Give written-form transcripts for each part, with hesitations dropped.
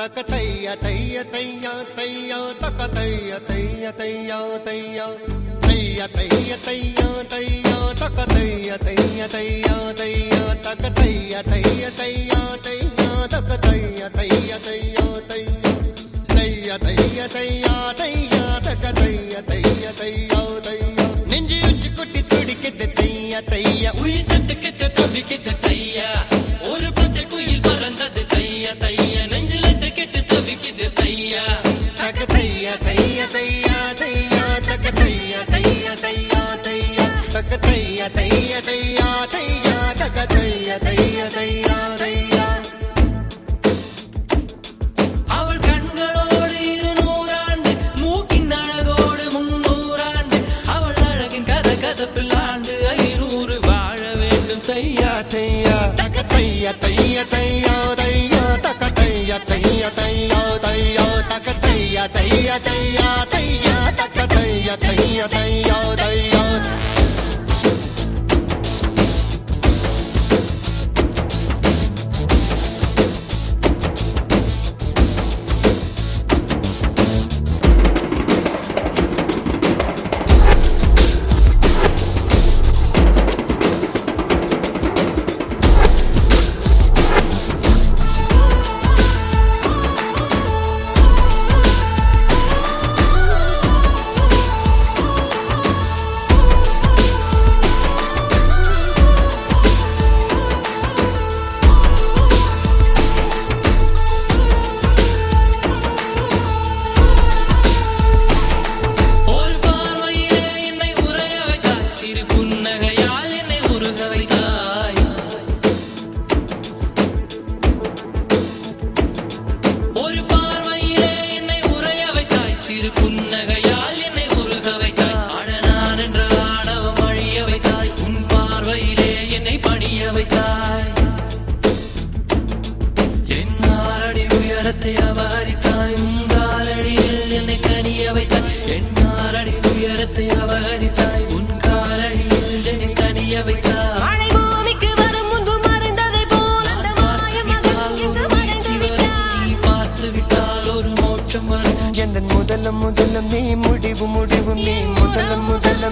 தக்கதையா தையா தையா தையா தக்கதையா தையா தையா தையா தையா தையா தையா தையா தக்கதையா தையா தையா தையா தக்கதையா தையா தையா தையா தக்கதையா தையா தையா தையா தையா தையா தையா தக்கதையா தையா தையா தையா நெஞ்சு உச்சி கொட்டி துடிக்குது தையா தையா உயிர் தட்டு கெட்ட தவிக்குது தையா ஒரு பச்சை குயில் பறந்தது தையா தையா நெஞ்சில கெட்டு தவிக்குது தையா தக்கதையா தையா தையா தையா தக்கதையா தையா தையா தையா தக்கதையா தையா தையா தையா தக்கதையா தையா தையா தையா அவள் கண்களோடு 200 ஆண்டு மூக்கின் அழகோடு 300 ஆண்டு அவள் அழகின் கதப்பில் ஆண்டு 500 வாழ வேண்டும் தையா தையா தக்கதையா தையா தையா தையா தக்கதையா தையா தையா தையா தக்கதையா தையா தையா தையா தக்கதையா தையா தையா தையா புன்னகையால் என்னை உருக வைத்தாய் அடனான் என்ற ஆணவம் அழிய வைத்தாய் உன் பார்வையிலே என்னை பணிய வைத்தாய் என் ஆறடி உயரத்தை அபகரித்தாய் உன் காலடியில் என்னை கனிய வைத்தாய் என் ஆறடி உயரத்தை அபகரித்தாய் உன் காலடியில் என்னை கனிய வைத்தாய் முதலம் நீ முடிவு முடிவு நீ முதலம்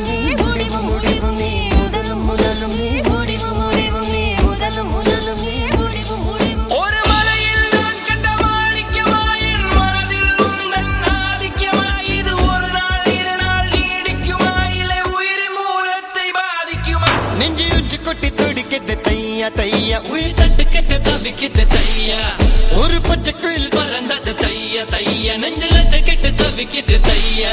நீ முடிவு முடிவு நீ முதலம் நீ முடிவு முடிவு நீ முதலம் நீ முடிவு முடிவு ஒரு மலையில் நான் கண்ட மாணிக்கமாய் என் மனதில் உந்தன் ஆதிக்கமாய் இது ஒரு நாள் 2 நாள் நீடிக்குமா இல்லை உயிரின் மூலத்தை பாதிக்குமா நெஞ்சு உச்சி கொட்டி துடிக்குது தையா தையா உயிர் தட்டு கெட்ட தவிக்குது தையா ஒரு பச்சை குயில் பறந்தது தையா தையா நெஞ்சில கெட்டு தவிக்குது தையா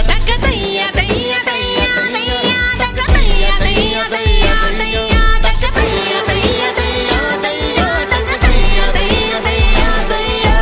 தக்கதையா தையா தையா தையா தக்கதையா தையா தையா தையா தக்கதையா தையா தையா தையா தக்கதையா தையா தையா தையா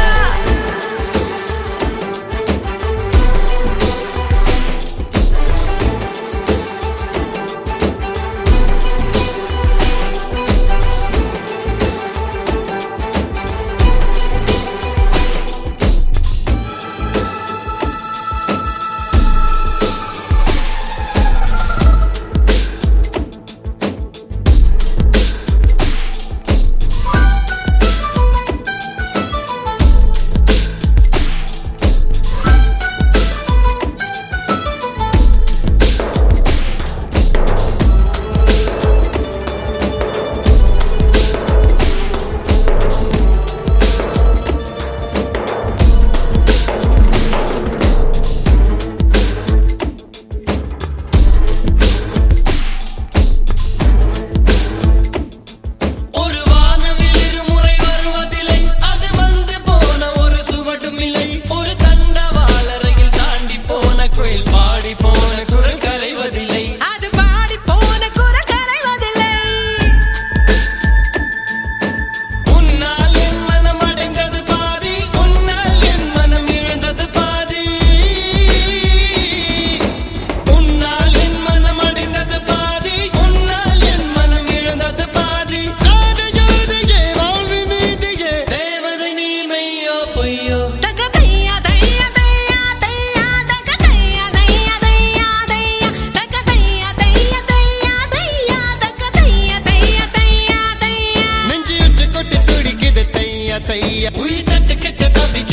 தையா உயிர் தட்டு கெட்ட தவிக்க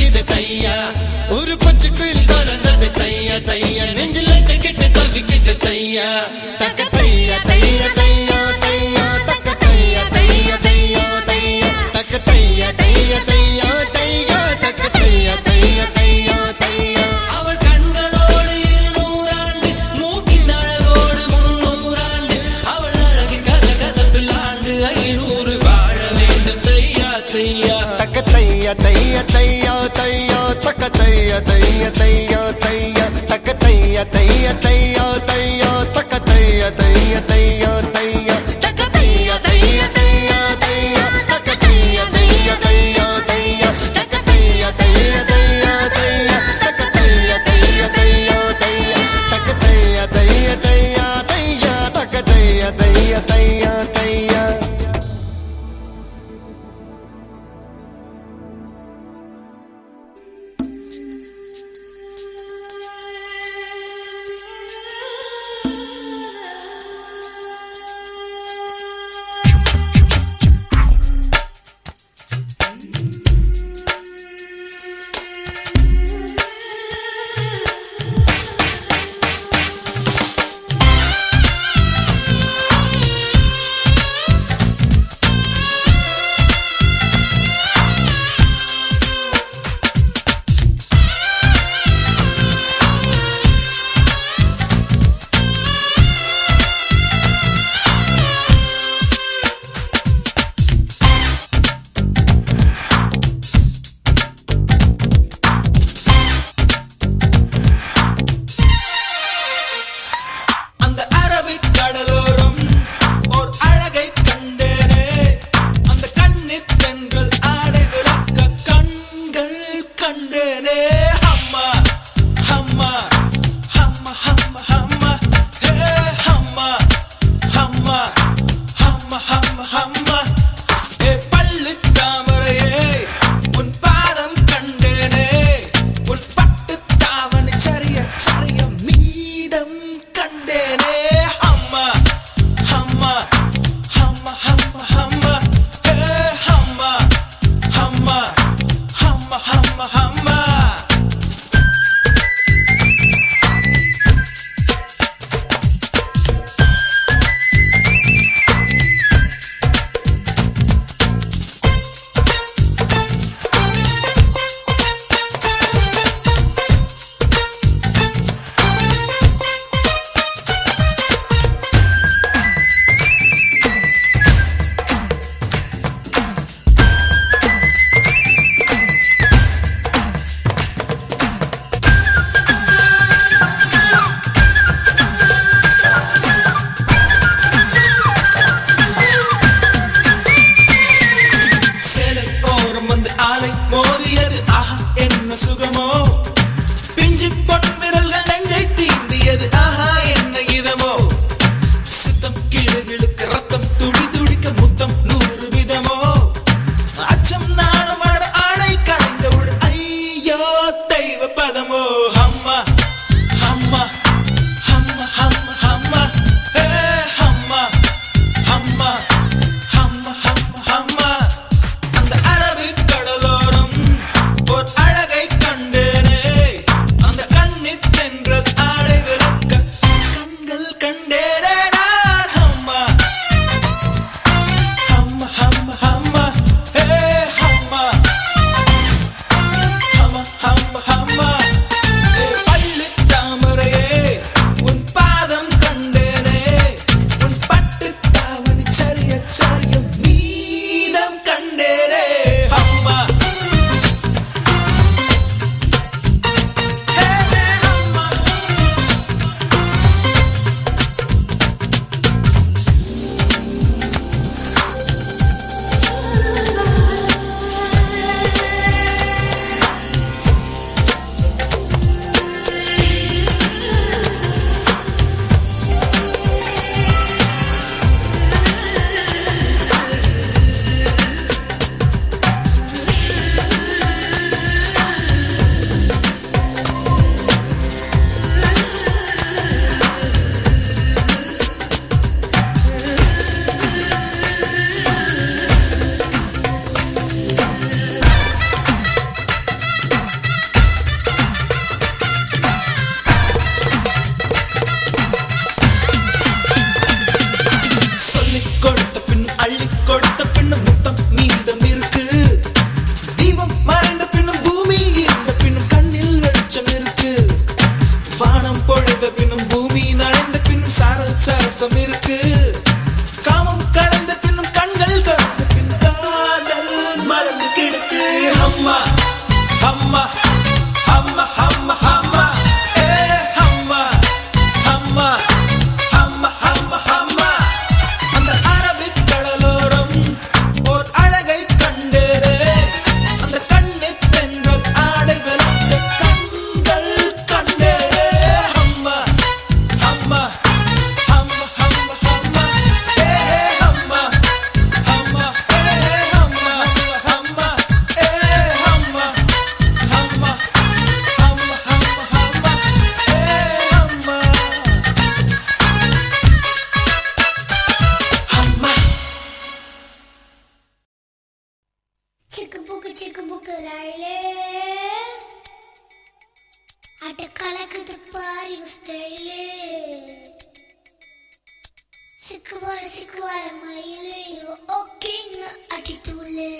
தையா தக்க தையா தையா தையா தையா தக்க தையா தையா தையா தையா தக்க தையா தையா தையா தையா தக்க தையா தையா தையா தையா அவள் கண்களோடு 200 ஆண்டு மூக்கின் அழகோடு 300 ஆண்டு அவள் அழகு கதப்பில் ஆண்டு 500 வாழ வேண்டும் தையா தையா தக்க தையா தையா தையா தையா தக்க தையா தையா தையா தையா தக்க தையா தையா தையா தையா தக்க தையா தையா தையா தையா தக்க தையா தையா தையா தையா தக்க தையா தையா தையா தையா தக்க தையா தையா தையா தையா தக்க தையா தையா தையா தையா தக்க தையா தையா தையா தையா தக்க தையா தையா தையா தையா சிக்கு புக்கு ரயிலே அட கலக்குது பாரு ஸ்டைலே சிக்குவார மயிலே இவ ஓகேன்னு அடி தூளே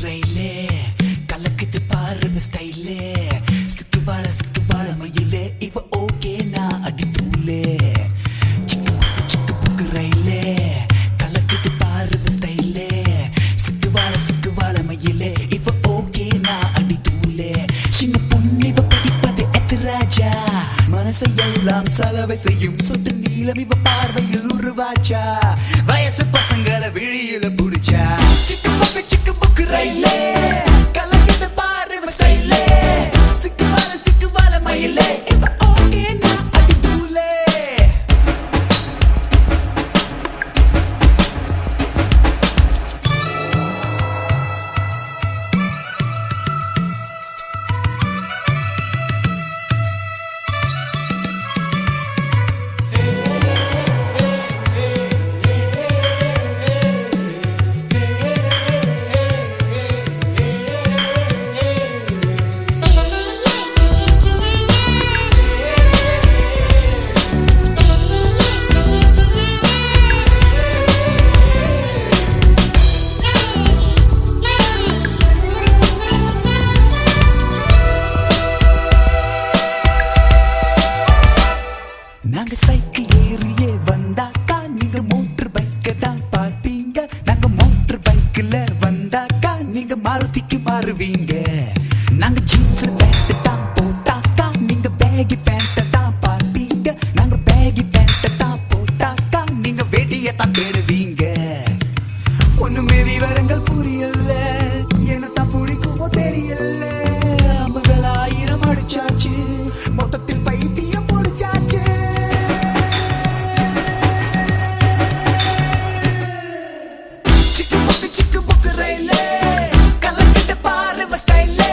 ரயிலே கலக்குது பாரு ஸ்டைலே சிக்குவார மயிலே இவ ஓகே நான் அடி தூளே சிக்கு புக்கு ரயிலே கலக்குது பாரு ஸ்டைலே சிக்குவார மயிலே இவ ஓகே நான் அடி தூளே சின்ன பொண்ணு இவ படிப்பது எத்திராஜா மனசை எல்லாம் செலவை செய்யும் சுட்டு நீளம் இவ பார்வையில் உருவாச்சா வயசு பசங்களை விழியில புடிச்சா சிக்கு புக்கு ரயிலே கலக்குது பாரு ஸ்டைலே சிக்குவார மயிலே இவ ஓகே நான் அடி தூளே நாங்க சைக்கிள் ஏறியே வந்தாக்கா நீங்க மோட்டர் பைக்க தான் பார்ப்பீங்க நாங்க மோட்டர் பைக்ல வந்தாக்கா நீங்க மாருதிக்கு மாறுவீங்க நாங்க ஜீன்ஸ் பேண்ட் தான் போட்டாக்கா நீங்க பேகி பேண்ட் தான் பார்ப்பீங்க நாங்க பேகி பேண்ட் தான் போட்டாக்கா நீங்க வேட்டியை தான் தேடுவீங்க ஒண்ணுமே விவரங்கள் புரியல என்னத்தான் பிடிக்குமோ தெரியல 50,000 அடிச்சாச்சு மொத்தத்தில் பைத்தியம் முடிச்சாச்சு சிக்கு புக்கு ரயிலே கலக்கிட்ட பாரு ஸ்டைலே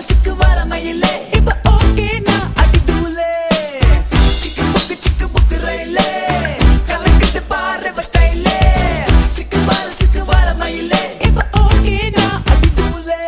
சிக்குவார மயிலே இப்ப ஓகே நான் அடி தூளே சிக்கு புக்கு ரயிலே கலக்கிட்ட பாரு ஸ்டைலே சிக்குவார மயிலே இப்ப ஓகே நான் அடி தூளே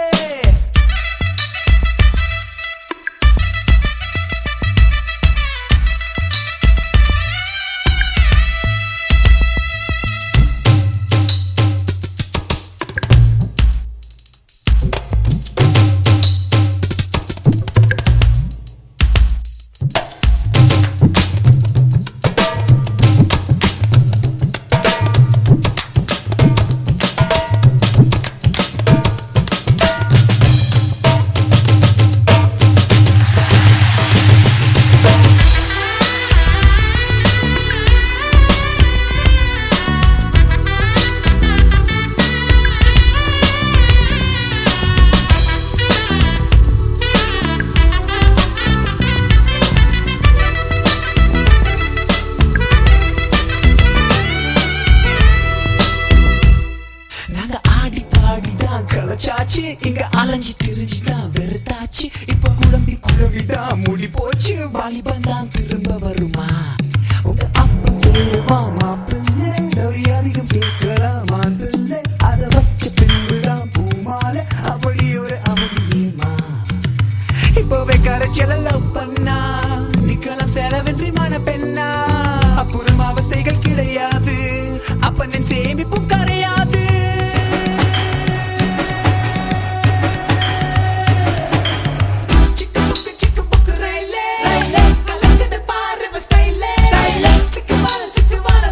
நாங்க ஆடி பாடிதான் கலச்சாச்சு இங்க அலைஞ்சு திரிஞ்சுதான் வெறுத்தாச்சு இப்ப குழம்பிதான் முடி போச்சு வாலிபன் தான் திரும்ப வருமா உங்க அப்பா தேவா மாப்பிள்ளை அதிகம் கேட்கலாமா பிள்ளை அதை வச்ச பின்புதான் பூமாலை அப்படி ஒரு அமைதியேமா இப்பவே கரைச்சல லவ் பண்ணா நிக்கலாம் செலவென்றி மன பெண்ணா அப்புறம் அவஸ்தைகள் கிடையாது அப்பனின் சேமிப்பும் கரையாது சிக்கு புக்கு ரயிலே கலக்குது பாரு ஸ்டைலே சிக்குவார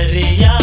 தரியா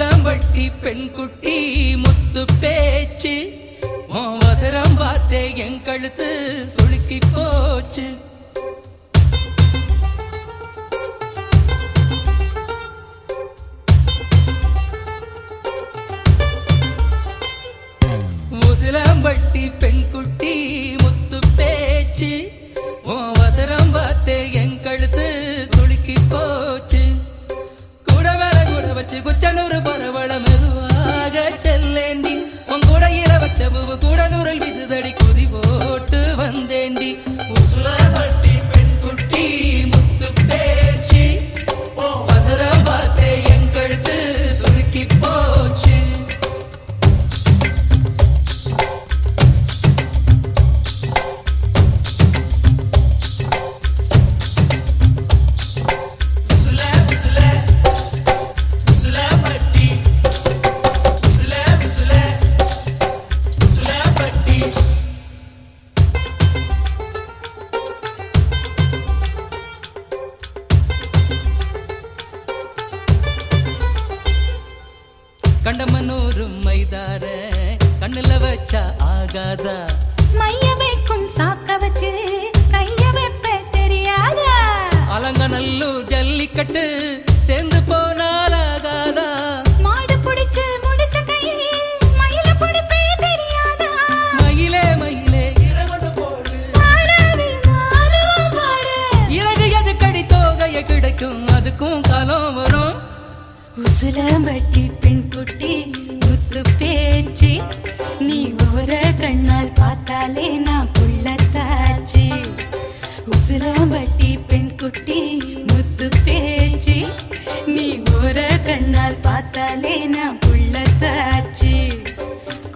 உசிலம்பட்டி பெண் குட்டி முத்து பேச்சு அவசரம் பார்த்தே என் கழுத்து சுளுக்கி போச்சு. உசிலம்பட்டி பெண் குட்டி முத்து பேச்சு அவசரம் பார்த்தே என் கழுத்து சுளுக்கி போச்சு. கூட மேல கூட வச்சு குச்சனூர் பரவள மெதுவாக செல்லேண்டி உன் கூட இர வச்ச பூவு கூட நூறல் விசுதடி குதி போட்டு வந்தேண்டி. உசிலம்பட்டி பெண் குட்டி முத்து பேச்சு அவசரம் பார்த்தே என் கழுத்து சுளுக்கி போச்சு. கண்டமனூரு மைதார கண்ணுல வச்சா ஆகாதா மைய வைக்கும் சாக்க வச்சு கைய வைப்ப தெரியாதா அலங்கநல்லூர் ஜல்லிக்கட்டு சேர்ந்து போனால் ஆகாதா மாடு புடிச்சு முடிச்ச கையை மயில புடிப்பே தெரியாதா மயிலே மயிலே இறகொண்டு போடு தாரா விழுந்தாலும் பாடு இறகு எது கடி தோகைய கிடைக்கும் அதுக்கும் காலம் வரும். உசிலம்பட்டி பெண் குட்டி முத்து பேச்சு நீ ஒரு கண்ணால் பார்த்தாலே நான் புள்ளத்தாச்சு. உசிலம்பட்டி பெண் குட்டி முத்து பேச்சு நீ ஒரு கண்ணால் பார்த்தாலே நான் புள்ளத்தாச்சு.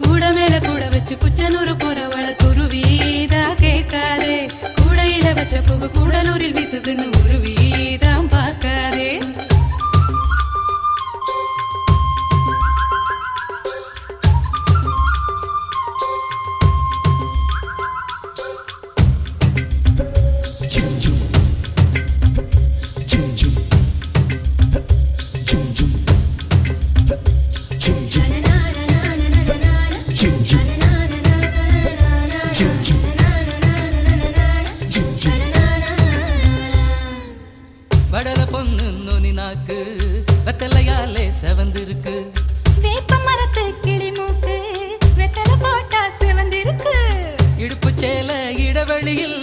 கூட மேல கூட வச்சு குச்சனூர் போறவள குருவீதா கேட்காதே கூடையில வச்ச புகு கூடலூரில் வீசுதுன்னு உருவீதான் பார்க்காதே. வடல பொண்ணு நுனி நாக்கு வெத்தலையாலே செவந்திருக்கு வேப்ப மரத்து கிளி மூக்கு வெத்தலை போட்டா சிவந்திருக்கு. இடுப்பு சேல இடைவெளியில்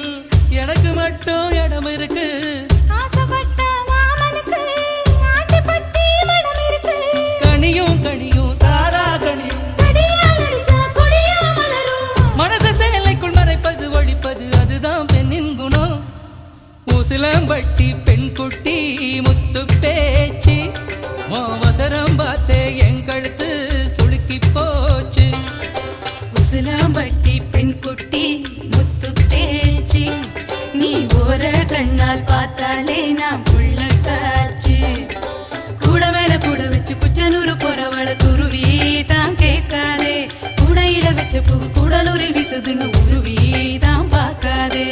எனக்கு மட்டும் இடம் இருக்கு. ஆசைப்பட்ட மாமனுக்கு ஆண்டிப்பட்டி மடம் இருக்கு. கனியும் கனியும் தாரா கனியும் கடியால் அடிச்சா கொடியா மலரும். மனச சேலைக்குள் மறைப்பது ஒழிப்பது அதுதான் பெண்ணின் குணம். உசிலம்பட்டி பெண் குட்டி முத்து பேச்சு அவசரம் பார்த்தே என் கழுத்து சுளுக்கி போச்சு. உசிலம்பட்டி பெண் குட்டி முத்து பேச்சு நீ ஒரு கண்ணால் பார்த்தாலே நான் புள்ளத்தாச்சு. கூட மேல கூட வச்சு குச்சனூர் போறவள துருவி தான் கேட்காதே கூடையில வச்ச பூ கூடலூரில் வீசுதுன்னு உருவி தான் பார்க்காதே.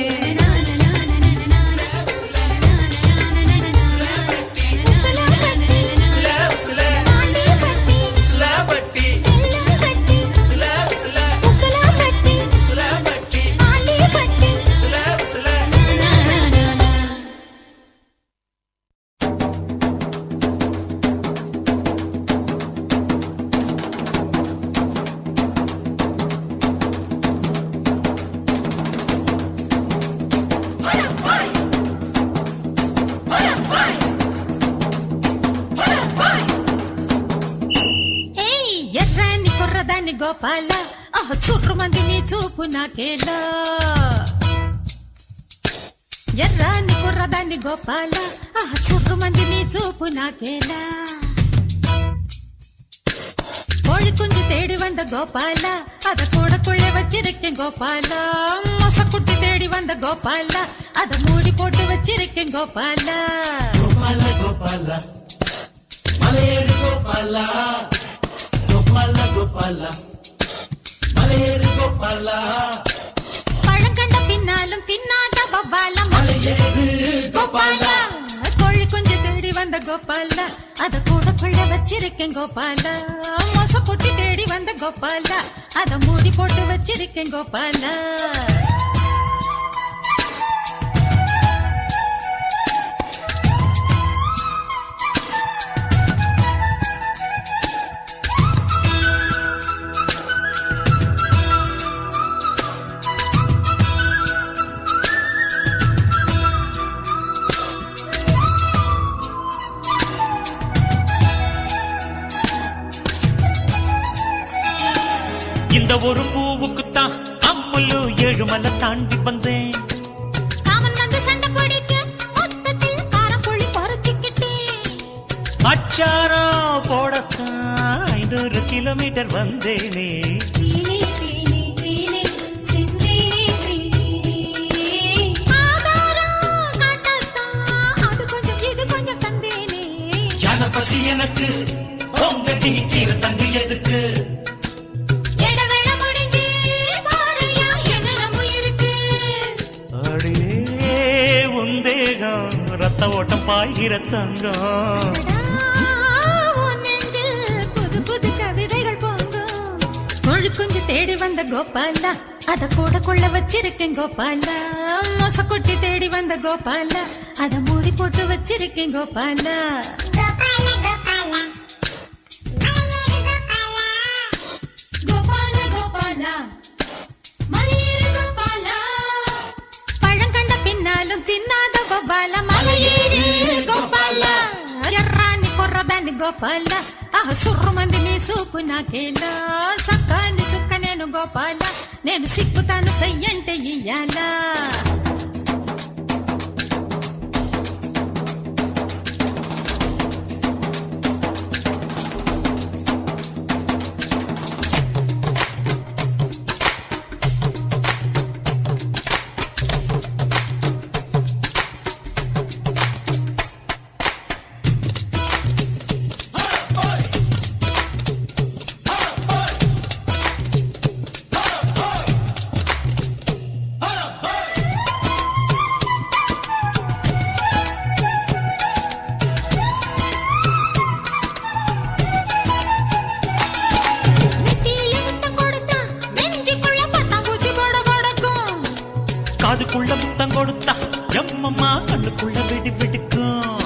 గోపాల చుట్టు మంది నీ చూపు నాకేలా ఎర్రాని కుర్రదాన్ని గోపాల చుట్టు మంది నీ చూపు నాకేలా கோழி குஞ்சு தேடி வந்த கோபால அத கூடக்குள்ளே வச்சிருக்கேன் கோபால மொசக்குட்டி தேடி வந்த கோபால அத மூடி போட்டு வச்சிருக்கேன் கோபால கோபால கோபால மலையேறு கோபால கோபால கோபால மலையேறு கோபால பழங்கண்ட பின்னாலும் தின்னாத பபால மலையேறு கோபால கோழி குஞ்சு தேடி வந்த கோபால அத கூடக்குள்ள வச்சிருக்கேன் கோபால மோச குட்டி தேடி வந்த கோபால அத மூடி போட்டு வச்சிருக்கேன் கோபால இந்த ஒரு பூவுக்குத்தான் அம்முல்லு ஏழுமலை தாண்டி வந்தேன் காமன் வந்து சண்டை பிடிக்க மொத்தத்தில் காரப்புள்ளி பறிச்சுக்கிட்டேன் அச்சாரம் போடத்தான் 500 கிலோமீட்டர் வந்தேனே தீனி தீனி தீனி சிந்தீனி தீனி ஆதாரம் காட்டத்தான் அது கொஞ்சம் இது கொஞ்சம் தந்தேனே யான பசி எனக்கு உங்க டீ தீர தங்கு எதுக்கு எடவேளை முடிஞ்சு பாருயா என்னென்னமோ இருக்கு அடியே உந்தேகம் ரத்த ஓட்டம் பாய்கிற தங்கம் உன் நெஞ்சில் புது புது கவிதைகள் பொங்கும் மொழி கொஞ்சம் தேடி வந்த கோபாலா அத கூடக்குள்ள வச்சிருக்கேன் கோபாலா மோச குட்டி தேடி வந்த கோபாலா அத மூடி போட்டு வச்சிருக்கேன் கோபாலா கோபால கோபால மலையேறு கோபால பழங்கண்ட பின்னாலும் தின்னாத கோபால மலையேறு கோபால ఎర్రాని కొర్రదాన్ని గోపాల ఆహ సుర్రమంది నీ సూపు నాకేలా సక్కాని సుక్క నేను గోపాల నేను సిక్కుతాను సయ్యంటే ఇయ్యాలా காதுக்குள்ள முத்தம் கொடுத்தா எம்மம்மா கண்ணுக்குள்ள வெடி வெடிக்கும்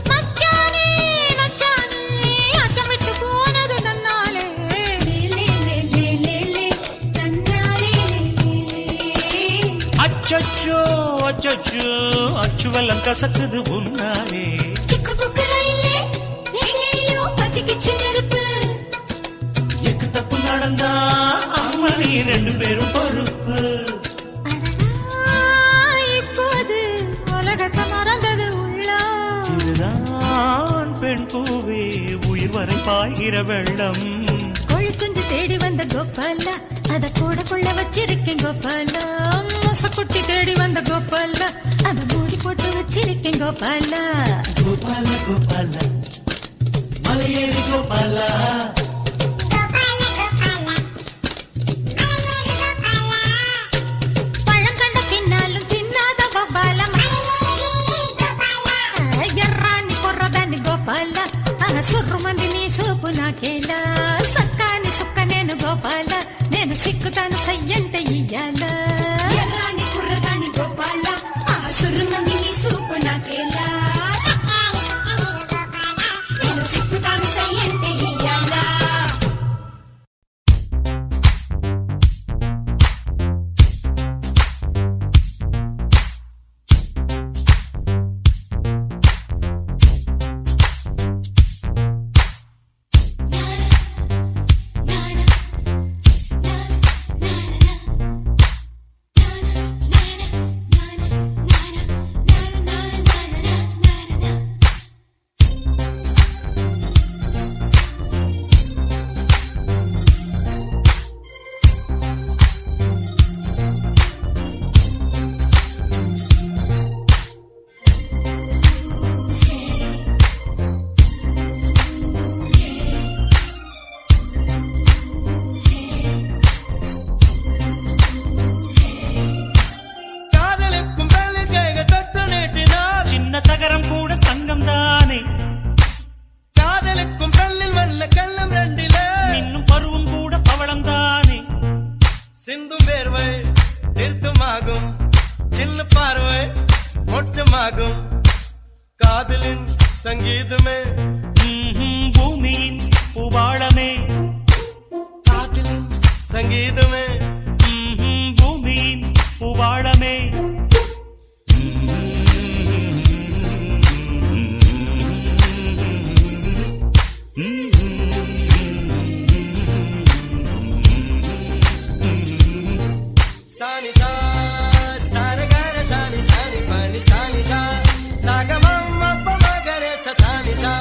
மச்சானே மச்சானே அச்சம் விட்டு போனது நன்னாலே லே லே லே லே லே தன்னாலே லே அச்சச்சோ அச்சச்சோ அச்சுவெல்லாம் கசக்குது உன்னாலே சிக்கு புக்கு ரயிலே எங்கேயோ பத்திக்கிச்சு நெருப்பு எக்கு தப்பு நடந்தா அம்மா நீ 2 பேரும் பொறுப்பு இப்போது உலகத்தை மறந்தது உள்ளம் இதுதான் பெண் பூவே உயிர் வரை பாய்கிற வெள்ளம் கொழுக்குஞ்சு தேடி வந்த கோபாலா அத கூடக்குள்ள வச்சிருக்கேன் கோபாலா மோச குட்டி தேடி வந்த கோபாலா அத மூடி போட்டு வச்சிருக்கேன் கோபாலா கோபால கோபால மலையேறி கோபாலா பழங்கண்ட பின்னாலும் தின்னாத கோபால ఎర్రాని కొర్రదాన్ని గోపాల సుర్రుమంది నీ సూపు నాకేలా సక్కాని సుక్క నేను గోపాల నేను సిక్కుతాను సయ్యంటే ఇయ్యాలా ఎర్రాని కుర్రదాని గోపాల ఆ సుర్రుమంది నీ సూపు నాకేలా నేను సిక్కుతాను సయ్యంటే ఇయ్యాలా சின்ன பார்வை மோட்சமாகும் காதலின் சங்கீதமே பூமியின் பூபாளமே காதலின் சங்கீதமே பூமியின் பூபாளமே சானி சா சாரகர சானி சானி பனி சானி சா சாகமம் அப்பமகரே சானி சா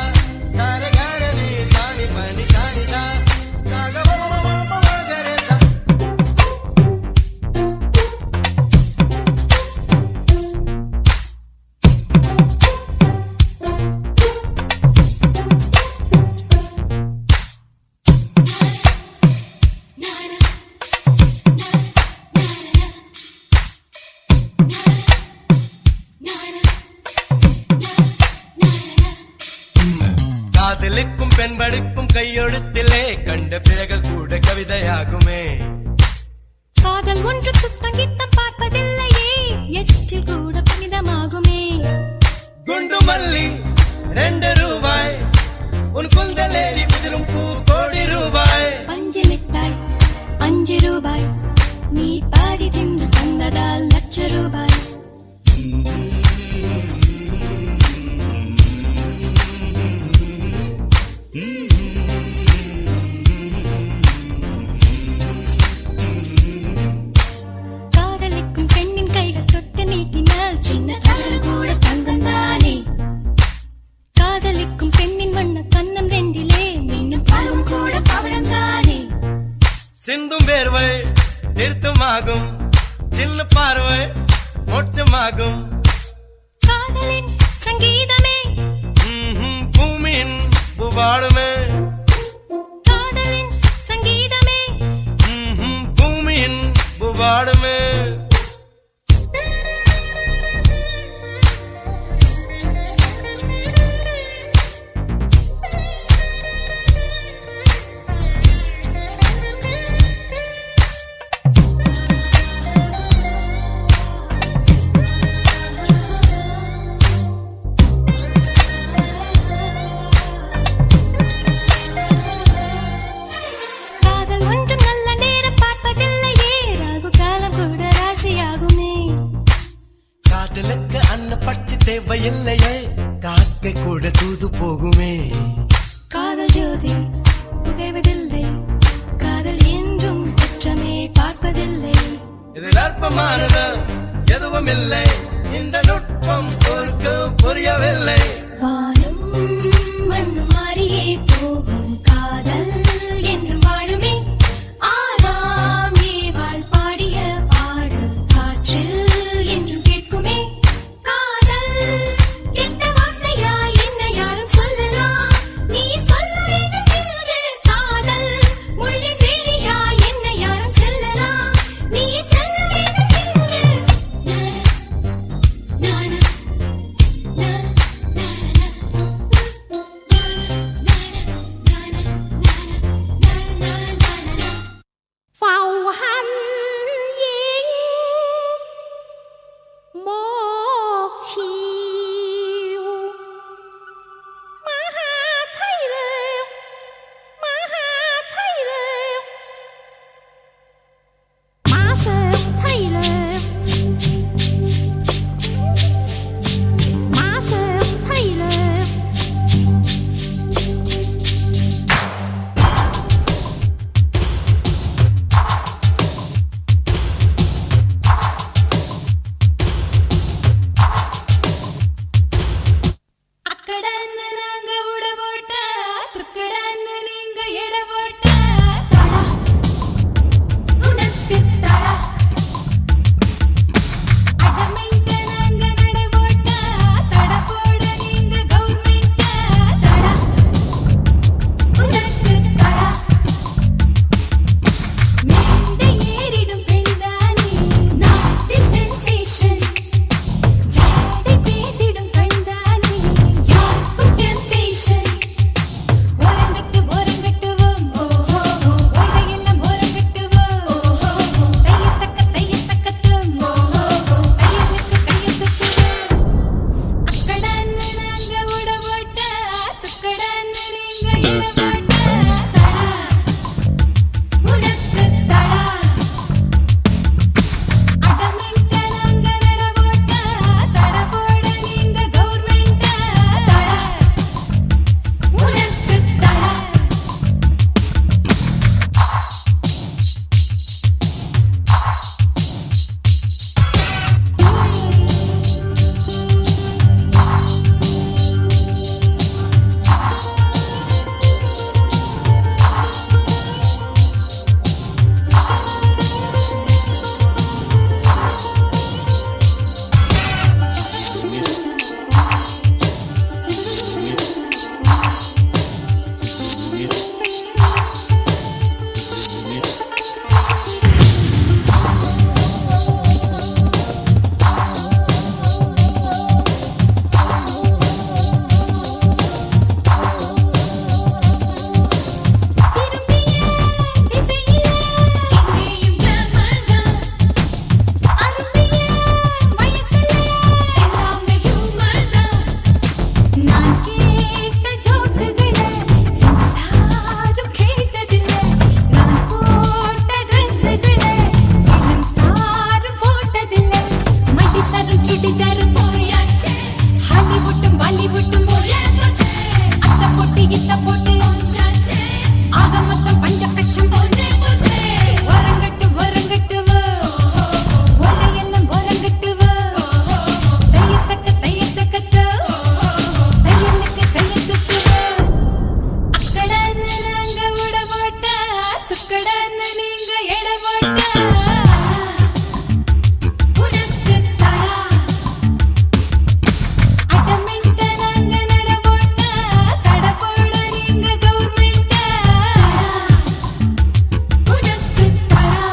சாரகர நீ சானி பனி சானி சா சாகமம் அப்பமகரே சா காதலுக்கும் பெண்படுக்கும் கையெழுத்திலே கண்ட பிறகு கூட கவிதையாகுமே காதல் ஒன்று சுத்தம் கித்தம் பார்ப்பதில்லையே எச்சில் கூட புனிதமாகுமே குண்டு மல்லி 2 ரூபாய் உன் குந்தலேறி குதிரும் பூ கோடி ரூபாய் பஞ்சு மிட்டாய் 5 ரூபாய் நீ பாதி தின்று தந்ததால் லட்ச ரூபாய் காதலிக்கும் பெண்ணின் கைகள் தொட்டு நீட்டினால் சின்ன தவறு கூட தங்கம் தானே காதலிக்கும் பெண்ணின் வண்ண கண்ணம் ரெண்டிலே மீண்டும் பருவம் கூட பவழம் தானே சிந்தும் வேர்வை நிறுத்தமாகும் சின்ன பார்வை மோட்சமாகும் காதலின் சங்கீதமே பூமியின் பூபாளமே காதலின் சங்கீதமே பூமியின் பூபாளமே காதல் ஒன்றும் நல்ல நேரம் பார்ப்பதில்லையே ராகு காலம் கூட ராசியாகுமே காதலுக்கு அன்ன பட்சி தேவையில்லையே காக்கை கூட தூது போகுமே காதல் ஜோதி புகைவதில்லை காதல் என்றும் குற்றமே பார்ப்பதில்லை இதில் அற்பமானது எதுவும் இல்லை இந்த நுட்பம் புரியவில்லை வானும் மண்ணு மாறியே போகும் காதல் என்று வாழுமே ஆதாம் ஏவாள் பாடிய பாடல் காற்றில் என்றும் கேட்குமே காதல் கெட்ட வார்த்தையா என்ன யாரும் சொல்லலாம் நீ சொல்ல வேண்டும் என்று காதல் முள்ளின் வேலியா என்ன யாரும் செல்லலாம் நீ செல்ல வேண்டும் என்று பட்டிதாரு போயாச்சே ஹாலிவுட்டும் பாலிவுட்டும் போயாச்சே அத்த போட்டு இத்த போட்டு போயாச்சே ஆக மொத்தம் பஞ்ச கச்சம் போச்சே போச்சே வரங்கட்டு வரங்கட்டுவ ஒலையெல்லாம் வரங்கட்டுவ தையத்தக்க தையத்தக்கத்த தையலுக்கு கையத்துக்குவ அக்கடன்னு நாங்க விட போட்ட துக்கடன்னு நீங்க எட போட்ட உனக்கு தடா அடமெண்ட நாங்க நட போட்ட தட போட நீங்க கவர்மெண்ட உனக்கு தடா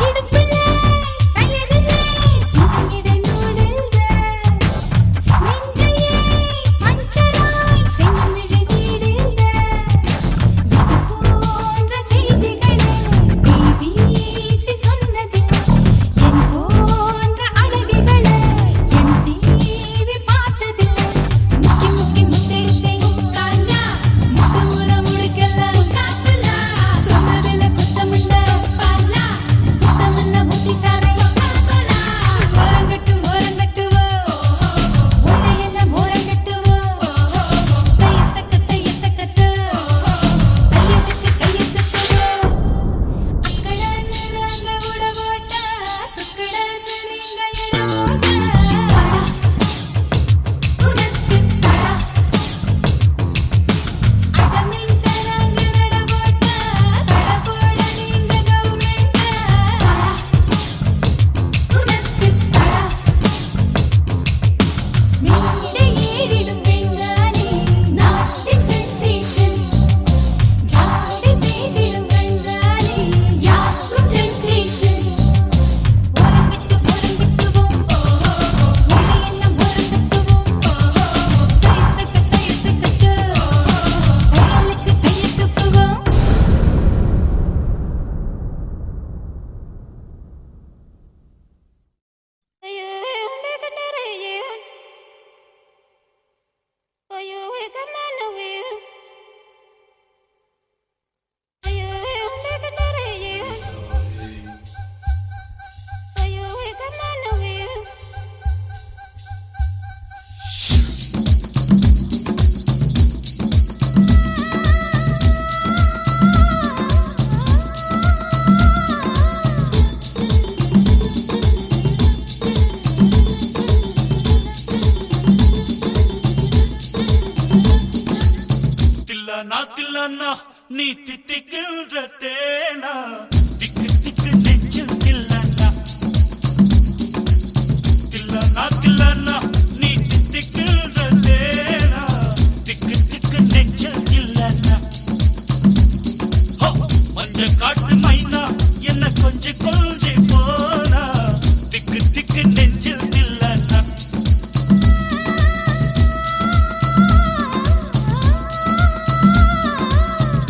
இடுப்புல கயிறிலே சிங்கிட நூடுல்த நெஞ்சையே பஞ்சராய் செங்கமிழி நீடில்த இது போன்ற செய்திகளை பிபிசி சொன்னது என் போன்ற அழகுகளை என் டிவி பார்த்தது முக்கி முக்கி முத்தெடுத்தே உட்கார்ந்தா முத்தூர முழுக்கெல்லாம் காட்டலா சொன்னதில்ல குத்தமுண்ட பாலா குத்தமுன்ன முத்தி தாரை காட்டலா வரங்கட்டு வரங்கட்டுவ ஒலையெல்லாம் ஓரங்கட்டுவ தையத்தக்க தையத்தக்கத்த தையலுக்கு கையத்துக்குவ அக்கடன்னு நாங்க விட போட்ட துக்கடன்னு நீங்க எட போட்ட உனக்கு தடா அடமெண்ட நாங்க நட போட்ட தட போட நீங்க கவர்மெண்ட உனக்கு தடா மேடை ஏறிடும் பெண்கானே நாட்டிக் சென்சேஷன் ஜாடி பேசிடும் கண்கானே யாருக்கும் டெம்டேஷன் வரங்கட்டு வரங்கட்டுவோம் ஒலையெல்லாம் வரங்கட்டுவோம் தையத்தக்க தையத்தக்கத்த தையலுக்கு கையத்துக்குவோம் ஐயோ உனக்கு நிறைய ஐயோ கண்ணானவே ஐயோ உனக்கு நிறைய ஐயோ கண்ணானவே தில்லானா தில்லானா நீ தித்திக்கின்ற தேனா திக்கு திக்கு நெஞ்சில் தில்லானா தில்லானா தில்லானா நீ தித்திக்கின்ற தேனா திக்கு திக்கு நெஞ்சில் தில்லானா ஹோ மஞ்ச காட்டு மைனா என்ன கொஞ்சி கொஞ்சி போனா திக்கு திக்கு நெஞ்சில் தில்லானா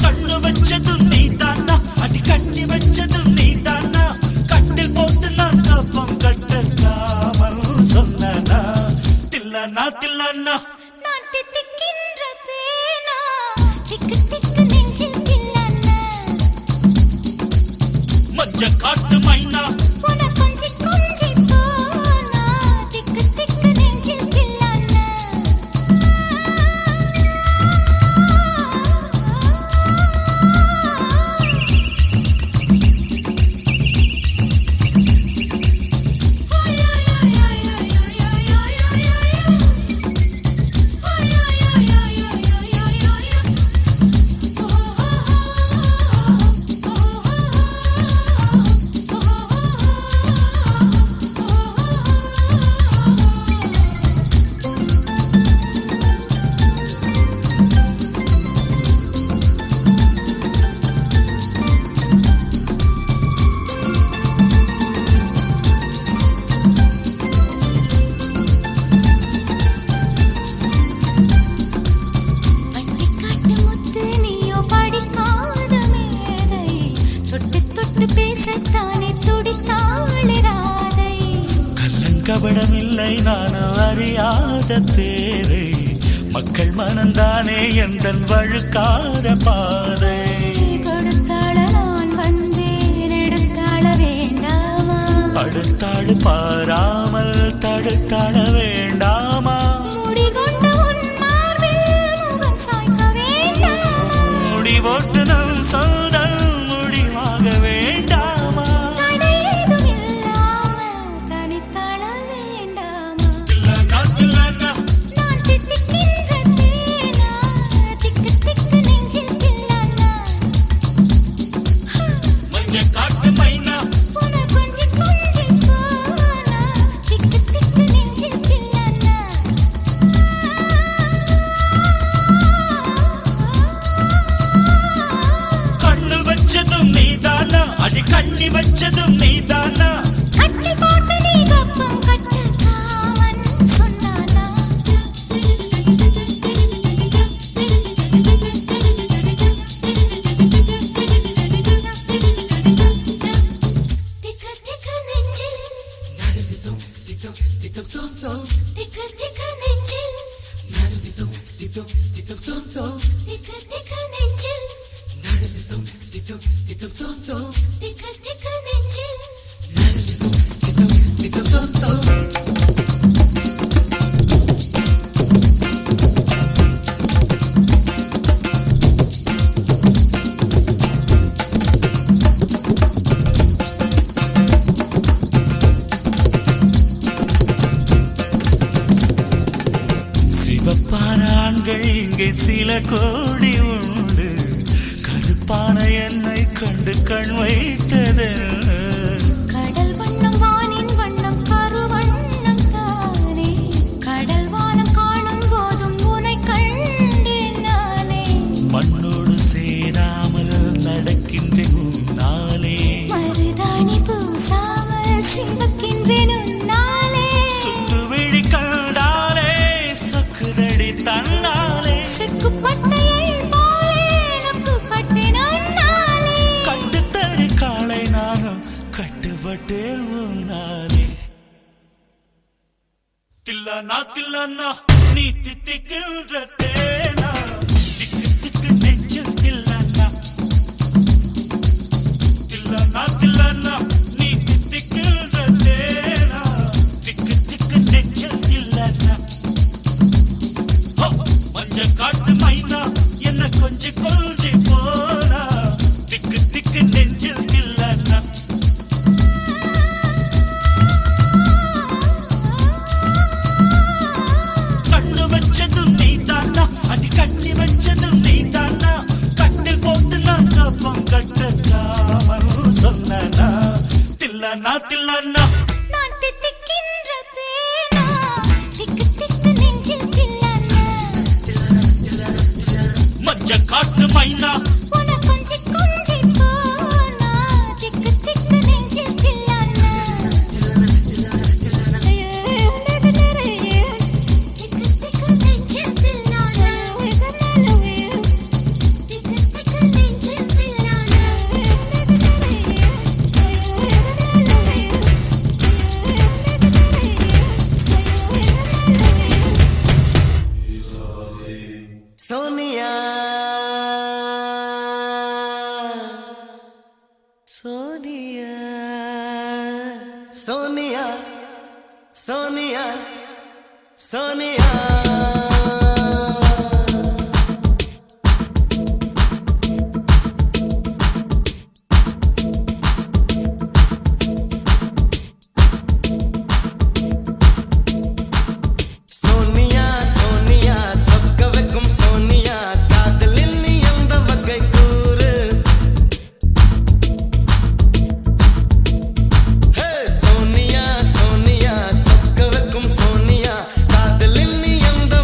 கண்ணு வச்சதும் நீதானா அடி கண்ணி வச்சதும் நீதானா கட்டில் போட்டு நான் கப்பம் கட்டலாமல் சொன்னா தில்லானா தில்லானா நான் தித்திக்கின்ற தேனா திக்கு திக்கு நெஞ்சில் தில்லானா மஞ்ச காட்டு மைனா உன கொஞ்சி கொஞ்சி போனா திக்கு திக்கு நெஞ்சில் தில்லானா கபடமில்லை நானும் அறியாத தேரை மக்கள் மனந்தானே எந்தன் வழுக்காத பாதை கொடுத்தாள நான் வந்தேன் எடுத்தாள வேண்டாமா அடுத்தாடு பாராமல் தடுத்தாட வேண்டாமா முடிகொண்ட உன் மார்பில் முகம் சாய்க்க வேண்டாமா முடிவோட்டு நம் சொந்தம் முடிவாக வேண்டாமா தடையேதும் இல்லாமல் தனித்தாள வேண்டாமா நான் தித்திக்கின்ற தேனா திக்கு திக்கு நெஞ்சில் தில்லானா காட்டு மைனா உன கொஞ்சி கொஞ்சி போனா திக்கு திக்கு நெஞ்சில் தில்லானா கண்ணு வச்சதும் நீதானா அடி கண்ணி வச்சதும் நீதானா கட்டி போட்டு நீ கப்பம் கட்டு காமன் சொன்னானா திக்கு திக்கு நெஞ்சில் திக்கு திக்கு நெஞ்சில் திக்கு திக்கு நெஞ்சில் திக்கு திக்கு நெஞ்சில் சிவப்பான ஆண்கள் இங்கே சில கோடி உண்டு கருப்பான என்னை கண்டு கண் வைத்தது கடல் வண்ணம் வானின் வண்ணம் கருவண்ணம் தானே கடல் வானம் காணும் போதும் உனை கண்டேன் நானே மண்ணோடு சேராமல் நடக்கின்றேன் உன்னாலே மருதாணி பூசாமல் சிவக்கின்றேன் உன்னாலே சுட்டு விழி கண்டாலே சொக்குதடி தன்னாலே செக்குப்பட்டையை போலே நொக்குப்பட்டேன் உன்னாலே கட்டுத்தறி காலை நானும் கட்டுப்பட்டேன் உன்னாலே தில்லானா நீ தித்திக்கின்ற தேனா திக்கு திக்கு நெஞ்சில் தில்லானா நீ தித்திக்கின்ற தேனா திக்கு திக்கு நெஞ்சில் தில்லானா மஞ்சள் காட்டு மைனா என்ன கொஞ்சி கொஞ்சி போனா திக்கு திக்கு நெஞ்சில் தில்லானா கண்ணு வச்சதும் நீதானா அடி கண்ணி வச்சதும் நீதானா கட்டில் போட்டு நான் கப்பம் கட்டக்காமல் சொன்னா தில்லானா நான் தித்திக்கின்ற தேனா திக்கு திக்கு நெஞ்சில் தில்லானா மஞ்சள் காட்டு மைனா உன கொஞ்சி கொஞ்சி போனா திக்கு திக்கு நெஞ்சில் தில்லானா திக்கு திக்கு நெஞ்சில் தில்லானா திக்கு திக்கு நெஞ்சில் தில்லானா सोनिया सोनिया सोनिया सोनिया सोनिया सोनिया सोनिया சொக்க வைக்கும் சோனியா காதலில் நீ எந்த வகை கூறு ஹே சோனியா சோனியா சொக்க வைக்கும் சோனியா காதலில் நீ எந்த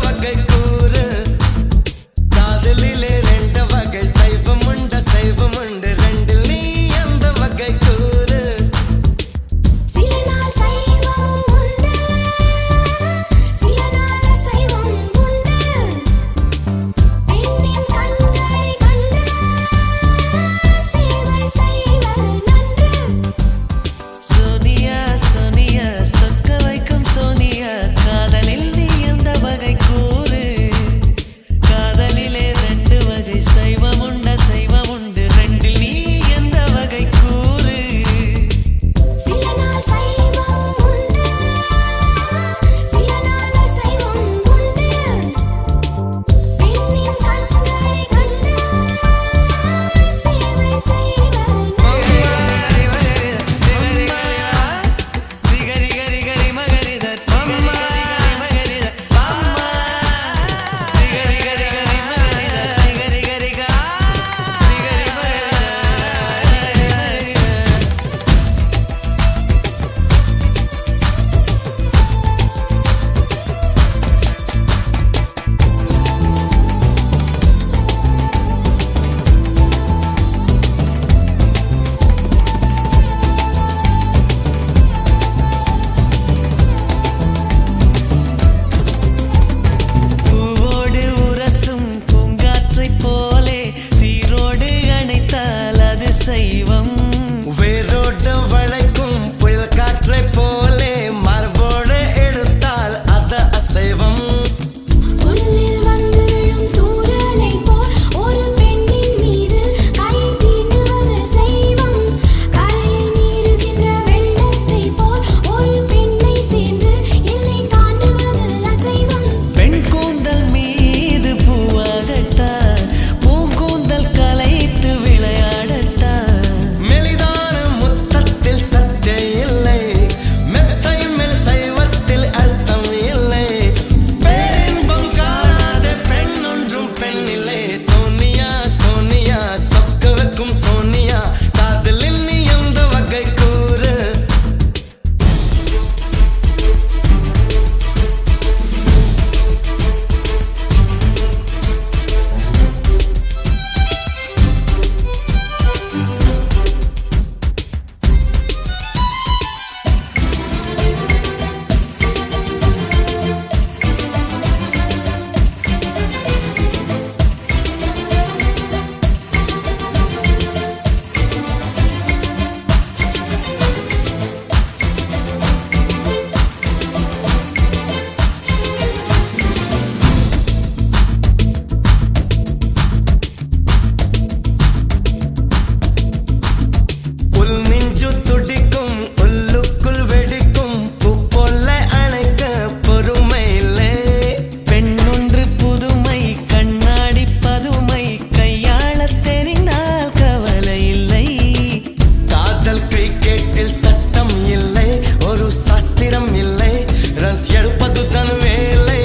எடுப்பது தன் வேலை.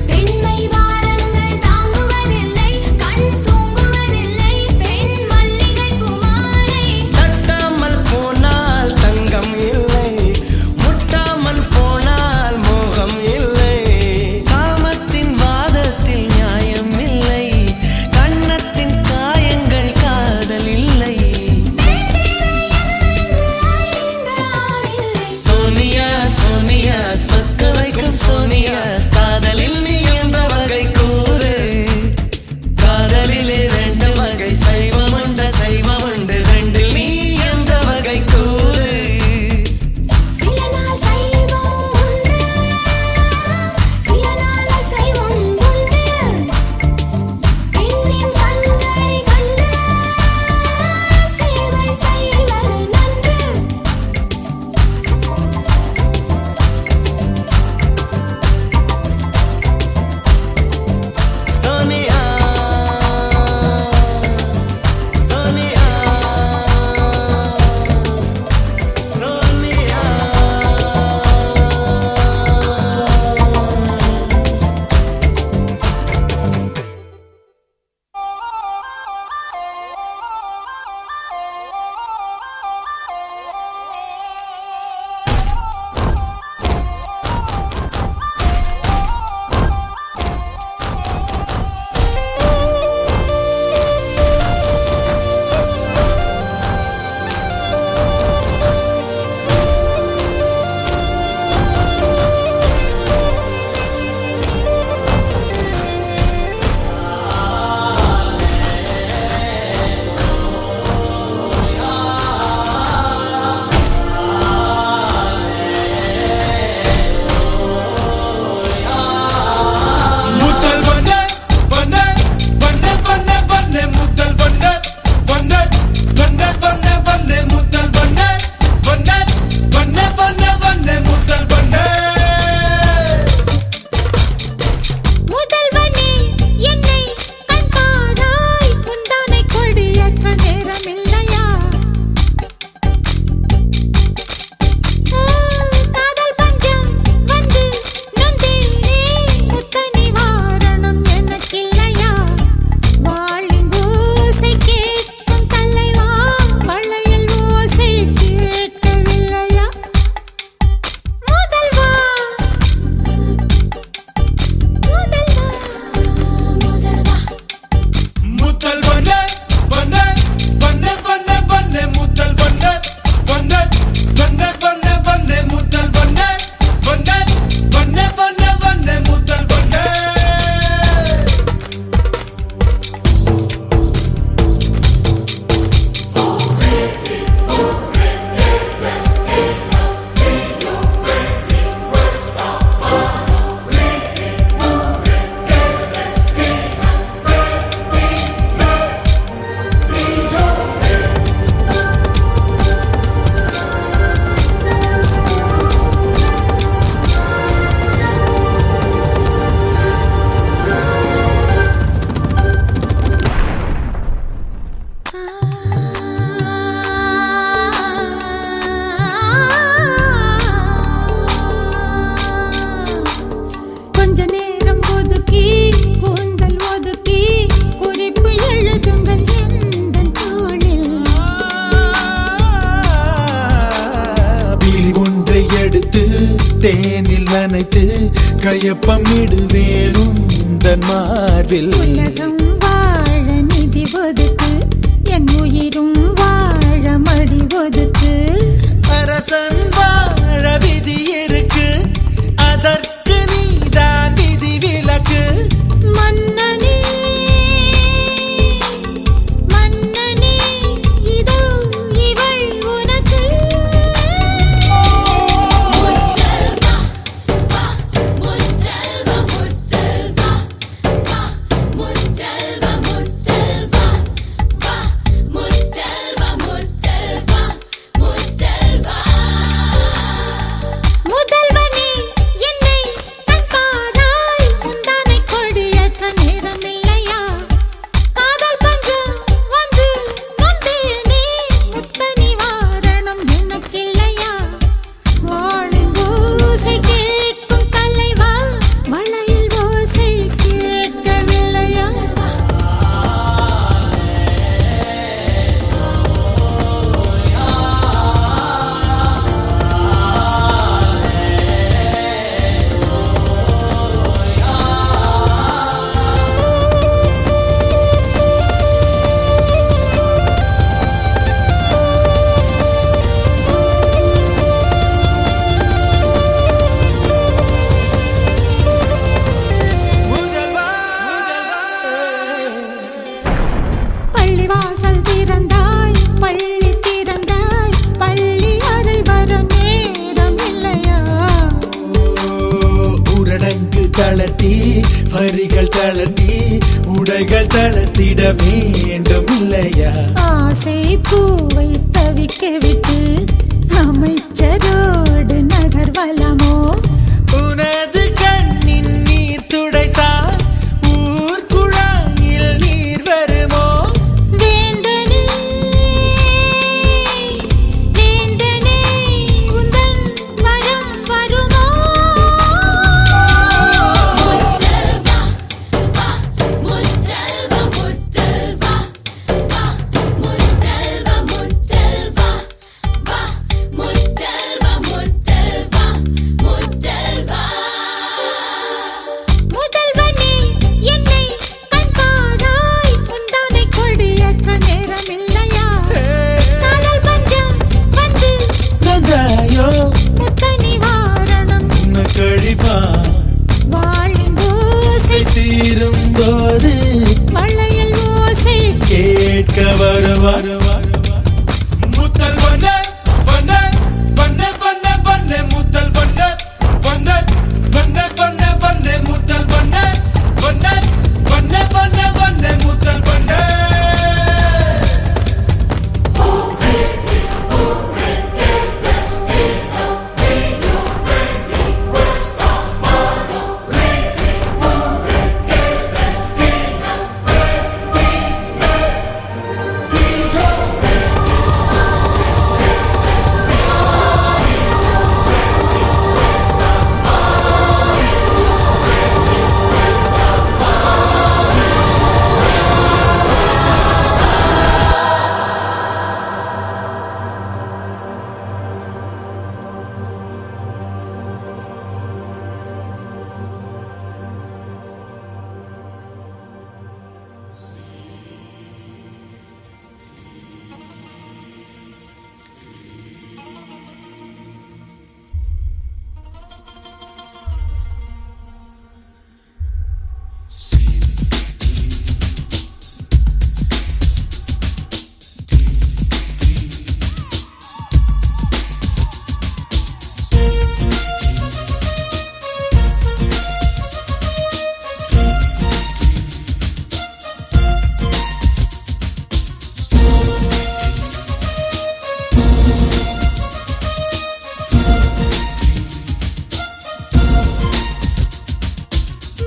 பெண்மை வாரங்கள் தாங்குவதில்லை, கண் தூங்குவதில்லை, பெண் மல்லிகை பூமாலை. தட்டாமல் போனால் தங்கம் இல்லை, முட்டாமல் போனால் மோகம் இல்லை. காமத்தின் வாதத்தில் நியாயம் இல்லை, கண்ணத்தின் காயங்கள் காதல் இல்லை. சோனியா சோனியா சொக்க வைக்கும் சோனியா, காதலில் நீ என்ற வகை கூறு. காதலிலே ரெண்டு வகை, சைவம் உண்டு சைவம் உண்டு, ரெண்டில் நீ எந்த வகை கூறு. சில நாள் சைவம் உண்டு, சில நாள் அசைவம் உண்டு. பெண்ணின் கண்களை கண்டு சேவை செய்வது நன்று. சோனியா சோனியா சோனியா. முதல்வனே வண்ணே வண்ணே வண்ணே வண்ணே முதல்வனே வண்ணே வண்ணே வண்ணே வண்ணே முதல்வனே வண்ணே வண்ணே வண்ணே வண்ணே முதல்வனே. முதல்வனே என்னை கண்பாராய், முந்தானை கொடியேற்ற நேரமில்லையா? காதல் பஞ்சம் வந்து நொந்தேனே, முத்த நிவாரணம் எனக்கில்லையா? வாளின் ஓசை கேட்கும் தலைவா, வளையல் ஓசை கேட்கவில்லையா? முதல்வா முதல்வா முதல்வா முதல்வனே வண்ணே வண்ணே வண்ணே வண்ணே முதல்வனே வண்ணே வண்ணே வண்ணே வண்ணே முதல்வனே வண்ணே வண்ணே வண்ணே வண்ணே முதல்வனே. கொஞ்ச நேரம் ஒதுக்கி, கூந்தல் ஒதுக்கி, குறிப்பு எழுதுங்கள் எந்தன் தோளில். விழி ஒன்றை எடுத்து தேனில் நனைத்து கையப்பம் இடுவேருந்தன் மார்பில். உலகம் வாழ நிதி ஒதுக்கு, என் உயிரும் வாழ மடி ஒதுக்கு. அரசன் வாழ விதி இருக்கு, அதற்கு நீதான் விதி விலக்கு. மன்னனே மன்னனே, இதோ இவள் உனக்கு. முத்தல்வா வா முத்தல்வா முத்தல்வா வா முத்தல்வா முத்தல்வா வா முத்தல்வா முத்தல்வா முத்தல்வா. முதல்வனே தளர்த்தி வரிகள் தளர்த்தி உடைகள் தளர்த்திட வேண்டும் இல்லையா? ஆசை பூவை தவிக்க விட்டு அமைச்சரோடு நகர்வலமோ? உனது கண்ணின் நீர் துடைத்தால் ஊர் குழாயில் நீர் வருமோ? வேந்தனே வேந்தனே உந்தன் வரம் வருமோ? முத்தல்வா முத்தல்வா வா முத்தல்வா முத்தல்வா வா முத்தல்வா முத்தல்வா முத்தல்வா முதல்வனே என்னை கண்பாடாய் முந்தானை கொடியேற்ற நேரமில்லையா? காதல் பஞ்சம் வந்து நந்தாயோ முத்த நிவாரணம் உன்னை கழிப்பா வாழின் ஓசை தீரும் போது வளையல் ஓசை கேட்க வருவார் முத்தல் வண்ண வண்ண வண்ண வண்ண வண்ண முத்தல் வண்ண வண்ண வண்ண வண்ண வண்ண முத்தல் வண்ண வண்ண வண்ண வண்ண வண்ண முத்தல் வண்ண.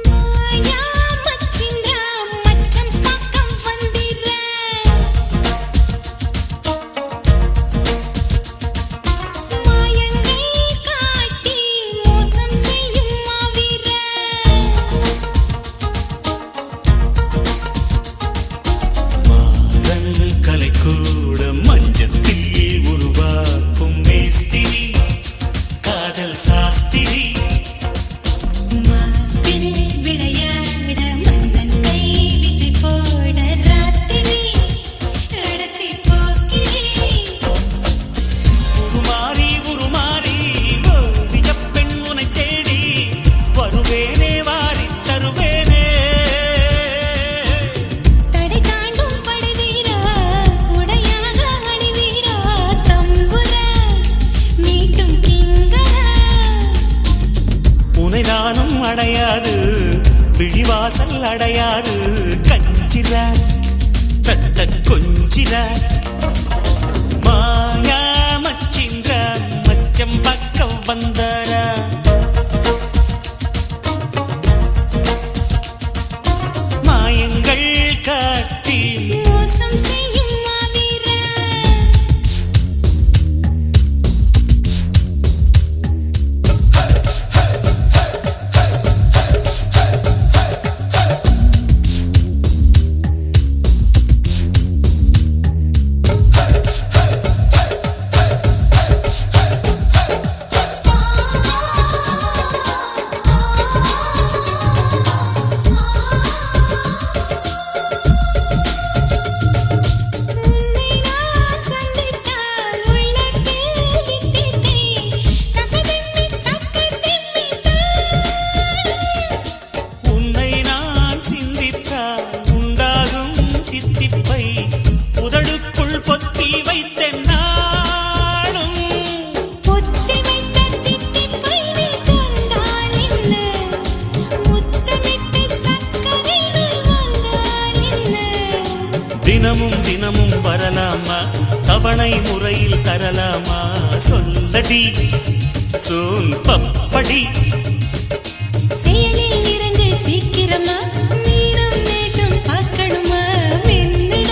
மாயா மச்சிந்த மச்சம் பக்கம் வந்திர மாயங்கை காட்டி மோசம் செய்யும் மாவீர மாதங்கள் கலை கூட மஞ்சத்தில் உருவாக்கும் மேஸ்திரி காதல் சாஸ்திரி மாப்பிள் விளையாட மன்னன் கை விதி போட ராத்திரி அடச்சி போக்கிறே உருமாறி ஓவிய பெண் உனை தேடி வருவேனே வாரி தருவேனே. தடை தாண்டும் படுவீரா உடையாக அணிவீரா தம்புர மீட்டும் கிங்கரா உனை நானும் அடையாது விழிவாசல் அடையாது கஞ்சிரா தட்ட கொஞ்சிரா மாயா மச்சிந்திர மச்சம் பக்கம் வந்தாரா மாயங்கள் காட்டி மோசம் செய்யும் மாவீர வா தினமும் தினமும் வரலாமா தவணை முறையில் தரலாமா சொல்லடி சோன் பப்படி செயலில் இறங்கு சீக்கிரமா நீரம் நேசம் பார்க்கணுமா வெண்ணிட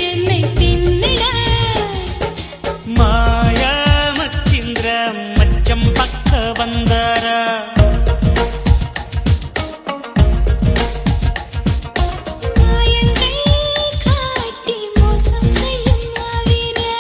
என்னை தின்னிட மாயா மச்சிந்திர மச்சம் பக்க வந்தாரா மாயங்கள் காட்டி மோசம் செய்யும் மாவீரா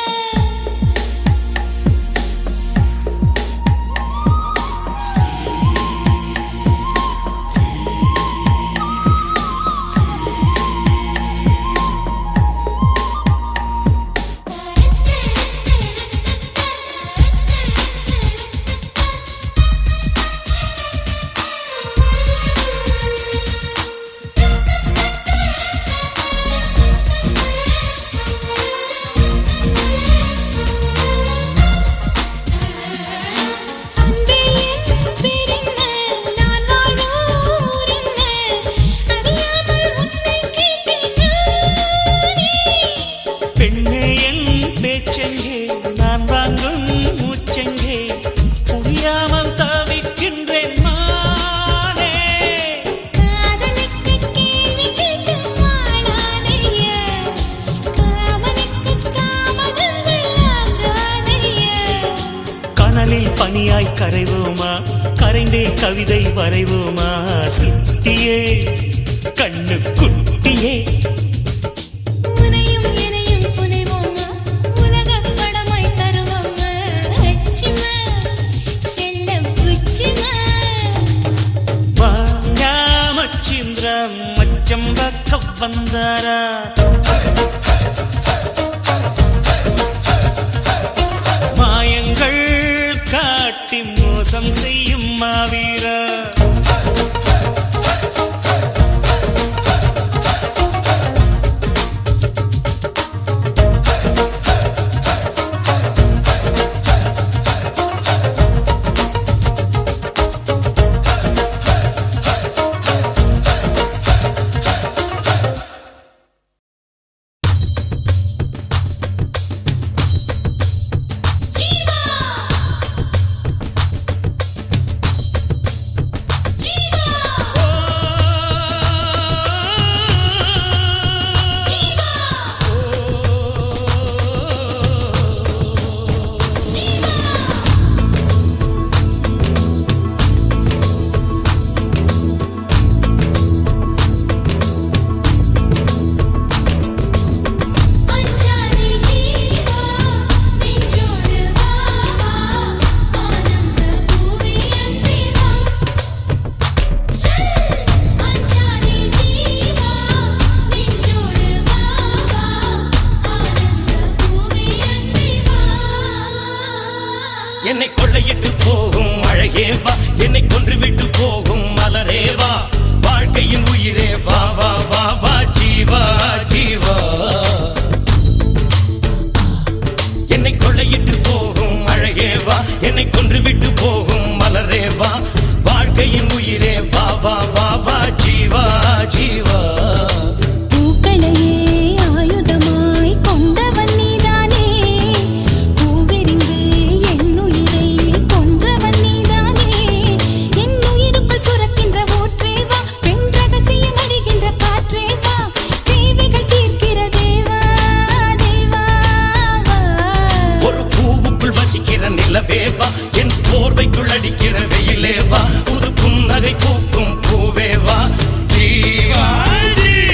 பெண்ணே என் பேச்செங்கே நான் வாங்கும் மூச்செங்கே புரியாமல் தவிக்கின்றேன் மானே காதலுக்கு கேள்வி கேட்டு வாழாதையா காமனுக்கு தாமதங்கள் ஆகாதையா கனலில் பனியாய் கரைவோமா கரைந்தே கவிதை வரைவோமா சித்தியே கண்ணு குட்டியே உனையும் எனையும் புனைவோமா உலகப் படமாய் தருவோமா அச்சிமா செல்லம் புச்சிமா மாயா மச்சிந்திர மச்சம் பக்க வந்தாரா மாயங்கள் காட்டி மோசம் செய்யும் மாவீரா அஞ்சாதே ஜீவா நெஞ்சோடு வா வா ஆனந்த பூவே அன்பே வா சல் அஞ்சாதே ஜீவா நெஞ்சோடு வா வா ஆனந்த பூவே அன்பே வா என்னை கொள்ளையிட்டு போகும் அழகே வா என்னை கொன்றுவிட்டு போகும் மலரே வா வாழ்க்கையின் உயிரே வா வா வா வா ஜீவா ஜீவா என்னை கொள்ளையிட்டு போகும் அழகே வா என்னை கொன்றுவிட்டு போகும் மலரே வா வாழ்க்கையின் உயிரே வா வா வா வா ஜீவா ஜீவா பூக்களையே ஆயுதமாய் கொண்டவன் நீதானே பூவெறிந்து என் உயிரை கொன்றவன் நீதானே என் உயிருக்குள் சுரக்கின்ற ஊற்றே வா பெண் ரகசியம் அறிகின்ற காற்றே வா தேவைகள் தீர்க்கிற தேவா தேவா வா. ஒரு பூவுக்குள் வசிக்கிற நிலவே வா என் போர்வைக்குள் அடிக்கிற வெயிலே வா புது புன்னகை பூக்கும் பூவே வா ஜீவா ஜீவா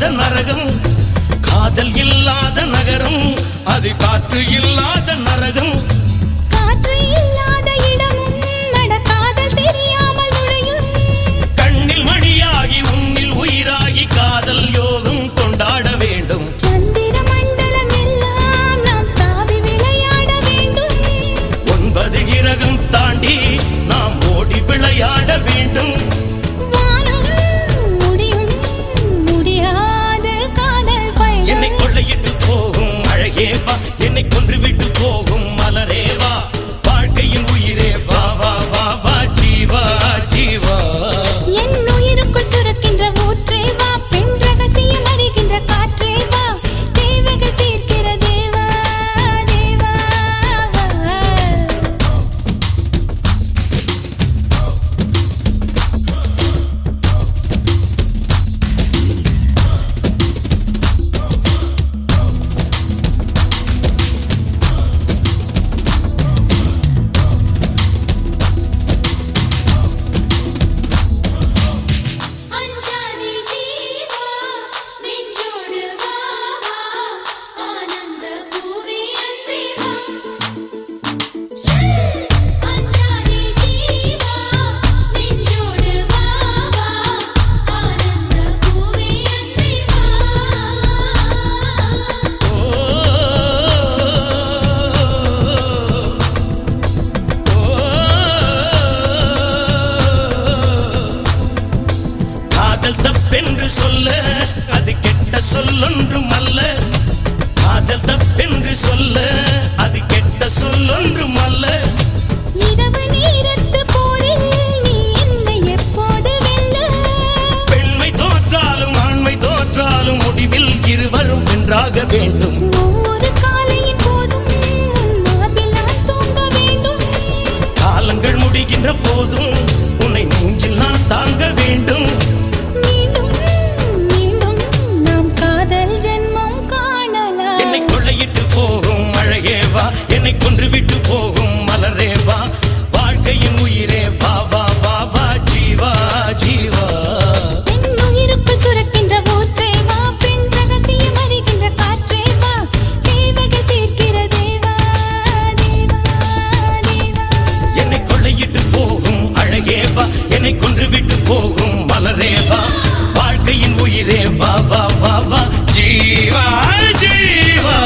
இல்லாத நரகம் காதல் இல்லாத நகரம் அது காற்று இல்லாத நரகம் காற்று இல்லாத இடமும் நடக்காதல் தெரியாமல் நுழையும் கண்ணில் மணியாகி உன்னில் உயிராகி காதல் யோகம் கொண்டாட வேண்டும் சந்திர மண்டலம் எல்லாம் நாம் தாவி விளையாட வேண்டும் 9 கிரகம் தாண்டி நாம் ஓடி விளையாட வேண்டும் வானம் முடியும் முடியாத காதல் என்னை பயணம் கொள்ளையிட்டு போகும் அழகே வா என்னை கொன்று விட்டு போகும் மலரே வா வாழ்க்கையின் உயிரே வா வா வா வா ஜீவா ஜீவா என் உயிருக்குள் சுரக்கின்ற ஊற்றே வா பெண் ரகசியம் அறிகின்ற காற்றே வா தேவைகள் தீர்க்கிற தேவா தேவா அஞ்சாதே ஜீவா நெஞ்சோடு வா வா ஆனந்த பூவே அன்பே வா அஞ்சாதே ஜீவா நெஞ்சோடு வா வா ஆனந்த பூவே அன்பே வா காதல் தப்பென்று சொல்ல அது கெட்ட சொல்லொன்றும் அல்ல காதல் தப்பென்று சொல்ல அது கெட்ட சொல்லொன்றும் அல்ல இரவு நேரத்து போரில் நீ என்னை எப்போது வெல்ல பெண்மை தோற்றாலும் ஆண்மை தோற்றாலும் முடிவில் இருவரும் வென்றாக வேண்டும் ஒவ்வொரு காலையின் போதும் உன் மார்பில் நான் தூங்க வேண்டும் காலங்கள் முடிகின்ற போதும் உன்னை நெஞ்சில் நான் தாங்க வேண்டும் மீண்டும் மீண்டும் நாம் காதல் ஜென்மம் காணலாம் என்னை கொள்ளையிட்டு போகும் அழகே வா என்னை கொன்று விட்டு போகும் மலரே வா வாழ்க்கையின் உயிரே வா வா வா வா ஜீவா ஜீவா என் உயிருக்குள் சுரக்கின்ற ஊற்றே வா பெண் ரகசியம் அறிகின்ற காற்றே வா தேவைகள் தீர்க்கிற தேவா தேவா தேவா என்னை கொள்ளையிட்டு போகும் அழகே வா என்னை கொன்று விட்டு போகும் மலரே வா வாழ்க்கையின் உயிரே வா வா வா வா ஜீவா ஜீவா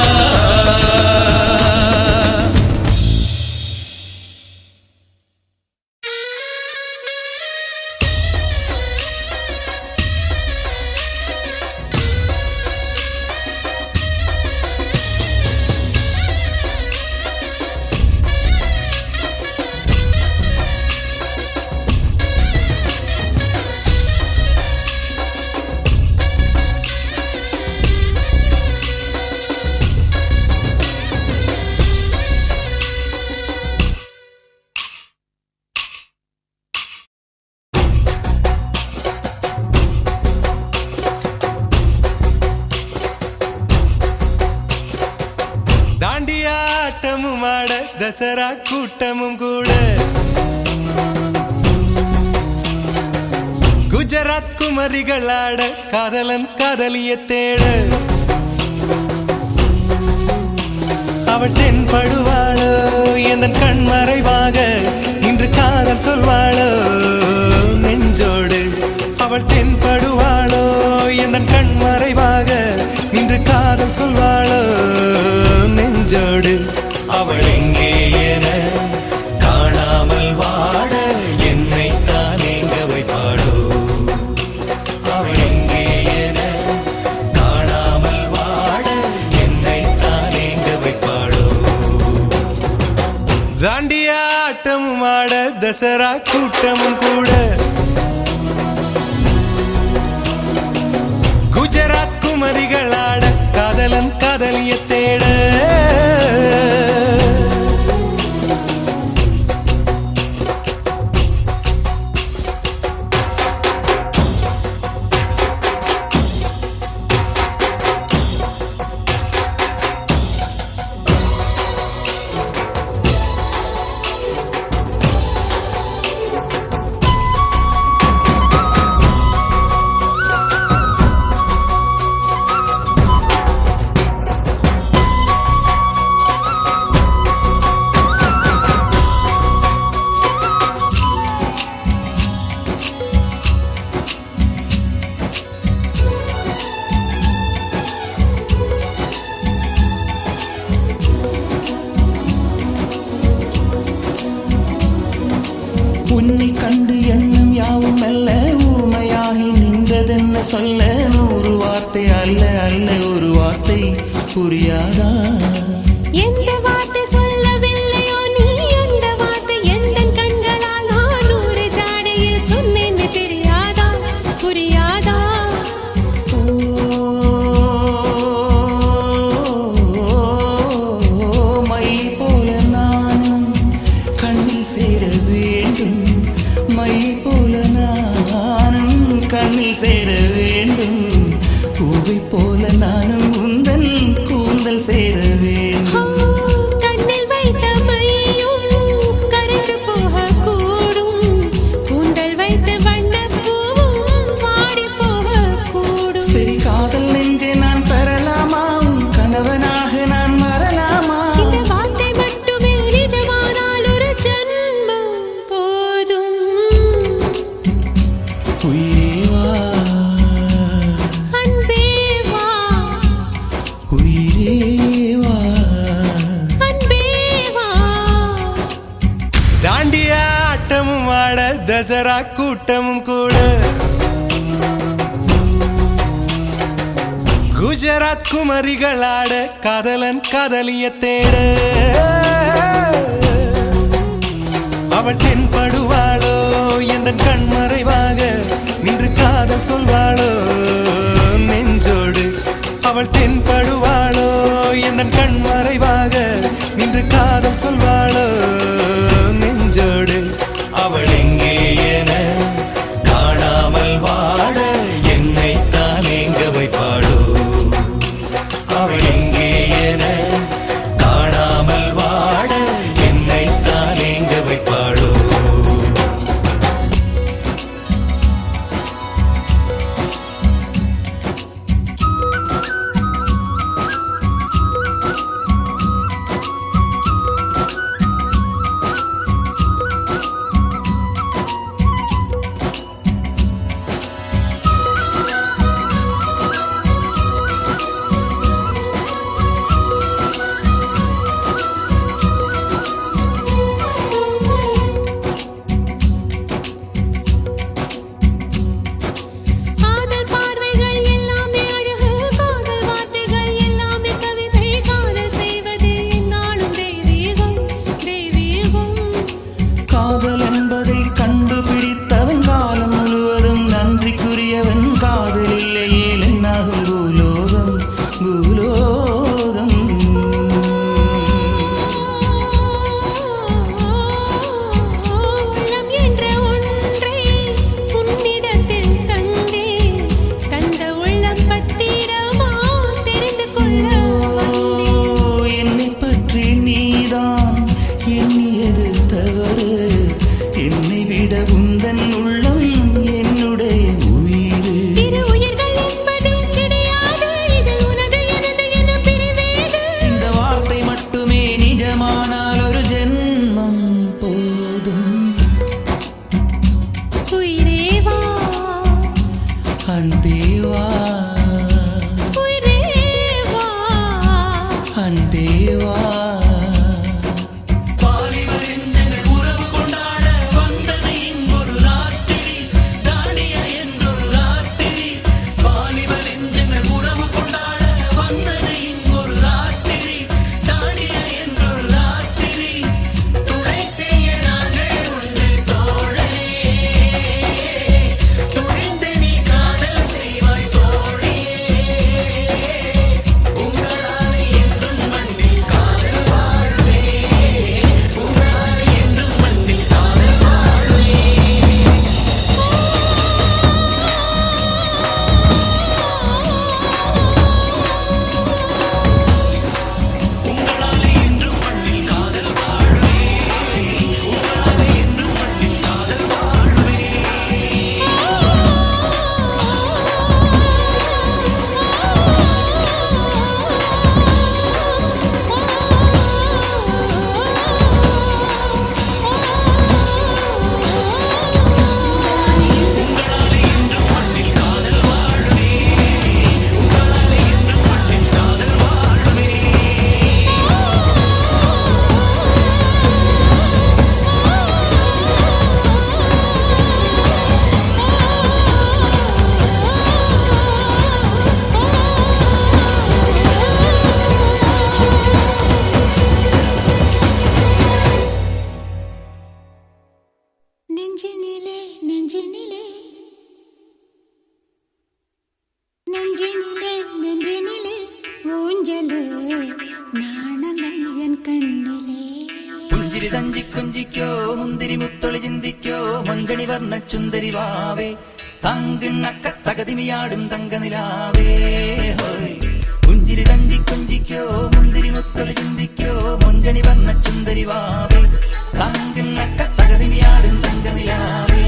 தாண்டியாட்டமும் ஆட தசரா கூட்டமும் கூட குஜராத் குமரிகள் ஆட காதலன் காதலிய தேட அவள் தென்படுவாளோ எந்தன் கண் மறைவாக இன்று காதல் சொல்வாளோ நெஞ்சோடு அவள் தென்படுவாளோ எந்தன் கண் மறைவாக இன்று காதல் சொல்வாளோ நெஞ்சோடு அவள் எங்கே என காணாமல் வாட என்னை தான் எங்க வைப்பாளோ அவள் எங்கே என காணாமல் வாட என்னை தான் எங்க வைப்பாளோ தாண்டியாட்டமும் ஆட தசரா கூட்டமும் கூட குஜராத் குமரிகள் ஆட காதலன் காதலிய தேட உன்னை கண்டு எண்ணம் யாவும் அல்ல ஊமையாகி நின்றதென்ன சொல்ல 100 வார்த்தை அல்ல அல்ல ஒரு வார்த்தை புரியாதா எந்த வார்த்தை சொல்லவில்லையோ நீ அந்த வார்த்தை எந்த கண்களால் நான் 100 ஜாடையில் சொன்னேன்னு தெரியாதா புரியாதா மை போல நானும் கண்ணில் சேர வேண்டும் மை போல நானும் கண்ணில் சேர வேண்டும் பூவை போல நானும் உந்தன் கூந்தல் சேர வேண்டும் கண்ணில் வைத்த மையும் கரைந்து போகக்கூடும் கூந்தல் வைத்த வண்ணப்பூவும் வாடி போகக்கூடும் சரி காதல் நெஞ்சே நான் பெறலாமா உன் கணவனாக நான் வரலாமா இந்த வார்த்தை மட்டுமே நிஜமானால் ஒரு ஜன்மம் போதும் உயிரே வா அன்பே வா உயிரே வா அன்பே வா தாண்டிய ஆட்டமும் ஆட தசரா கூட்டமும் கூட குஜராத் குமரிகள் ஆட காதலன் காதலிய தேட அவள் தென்படுவாளோ எந்த கண்மறைவாக நின்று காதல் சொல்வாளோ நெஞ்சோடு அவள் தென்படுவாளோ எந்த கண்மறைவாக நின்று காதல் சொல்வாளோ நெஞ்சோடு அவள் எங்கே என காணாமல் வாட என்னை தான் எங்க வைப்பாளோ அவள் எங்கே என காணாமல் வாட என்னை தான் எங்க வைப்பாளோ காதல் பார்வைகள் எல்லாமே அழகு காதல் வார்த்தைகள் எல்லாமே கவிதை காதல் செய்வது என்னாலும் தெய்வீகம் தெய்வீகம் காதல் என்பதை கண்டுபிடித்தவன் காலம் முழுவதும் நன்றிக்குரியவன் காதல் இல்லையே என்னாகும் பூலோகம் பூலோகம் உள்ளம் என்ற ஒன்றை உன்னிடத்தில் தந்தேன் தந்த உள்ளம் பத்திரமா தெரிந்து கொள்ள வந்தேன் என்னை பற்றி நீதான் எண்ணியது தவறு என்னை விட உந்தன் உள்ளம் என்னுடைய உயிர் இரு உயிர்கள் என்பது கிடையாது இதில் உனது எனது என பிரிவேது இந்த வார்த்தை மட்டுமே நிஜமானால் ஒரு ஜென்மம் போதும் உயிரே வா அன்பே வா உயிரே வா அன்பே வா பாலிவர் எங்கள் உறவு പുഞ്ചിരി തഞ്ചി കുഞ്ചിക്കോ മുന്തിരി മുത്തൊളി ചിന്തിക്കോ മൊഞ്ചണി വർണ്ണ ചുന്ദരി വാവേ തങ്കിണ്ണക്ക തകതിമിയാടും തങ്കനിലാവേ പുഞ്ചിരി തഞ്ചി കുഞ്ചിക്കോ മുന്തിരി മുത്തൊളി ചിന്തിക്കോ മൊഞ്ചണി വർണ്ണ ചുന്ദരി വാവേ തങ്കിണ്ണക്ക തകതിമിയാടും തങ്കനിലാവേ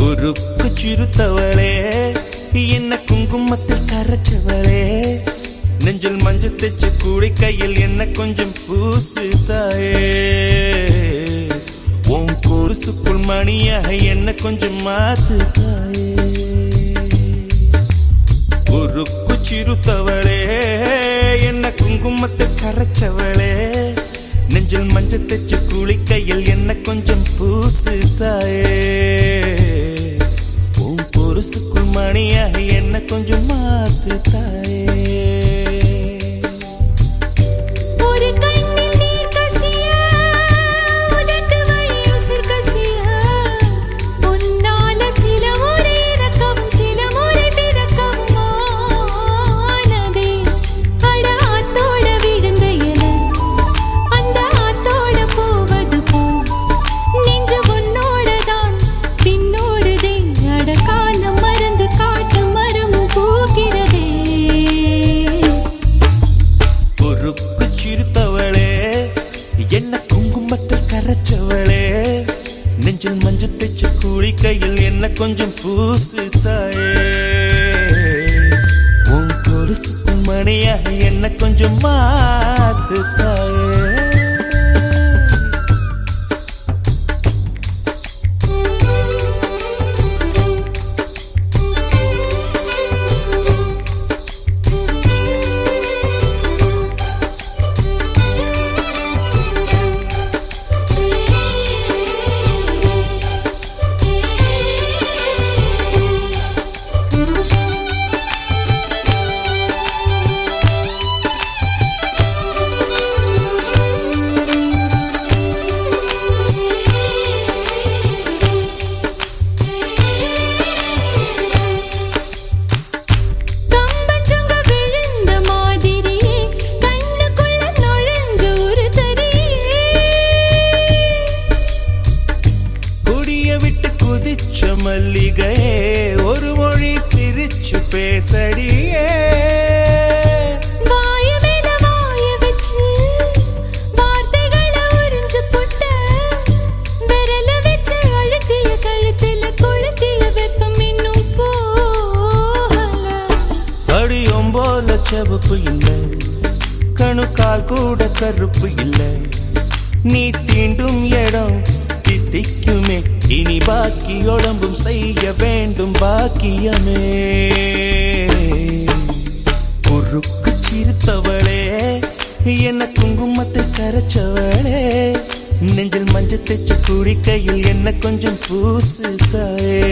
உருக்கு சிறுத்தவளே என்ன குங்குமத்தில் கரைச்சவளே நெஞ்சில் மஞ்சள் தைச்சு கூடி கையில் என்ன கொஞ்சம் பூசு தாயே உன் கொலுசுக்குள் மணியாக என்ன கொஞ்சம் மாத்து தாயே உருக்கு சிறுத்தவளே என்ன குங்குமத்தில் கரைச்சவளே நெஞ்சில் மஞ்சள் தைச்சு கூடி கையில் என்ன கொஞ்சம் பூசு தாயே உன் கொலுசுக்குள் மணியாக என்ன கொஞ்சம் மாத்து தாயே நெஞ்சில் மஞ்சள் தைச்சு கூலி கையில் என்ன கொஞ்சம் பூசு தாயே உன் கொலுசுக்கு மணியாக என்ன கொஞ்சம் மாத்து தாயே மல்லிகையே ஒரு மொழி சிரிச்சு பேசடியே வாய மேல வாய வச்சு வார்த்தைகளை உறிஞ்சு போட்ட விரல வச்சு அழுத்திய கழுத்துல கொளுத்திய வெப்பம் இன்னும் போகல அடியும் போல செவப்பு இல்லை கணுக்கால் கூட கருப்பு இல்லை நீ தீண்டும் இடம் தித்திக்குமே இனி பாக்கி உடம்பும் செய்ய வேண்டும் பாக்கியமே குறுக்கு சிறுத்தவளே என்ன குங்குமத்தை கரைச்சவளே நெஞ்சில் மஞ்சள் தைச்சு கூடி கையில் என்ன கொஞ்சம் பூசு தாயே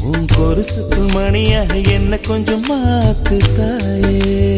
உன் கொலுசுக்கு மணியாக என்ன கொஞ்சம் மாத்து தாயே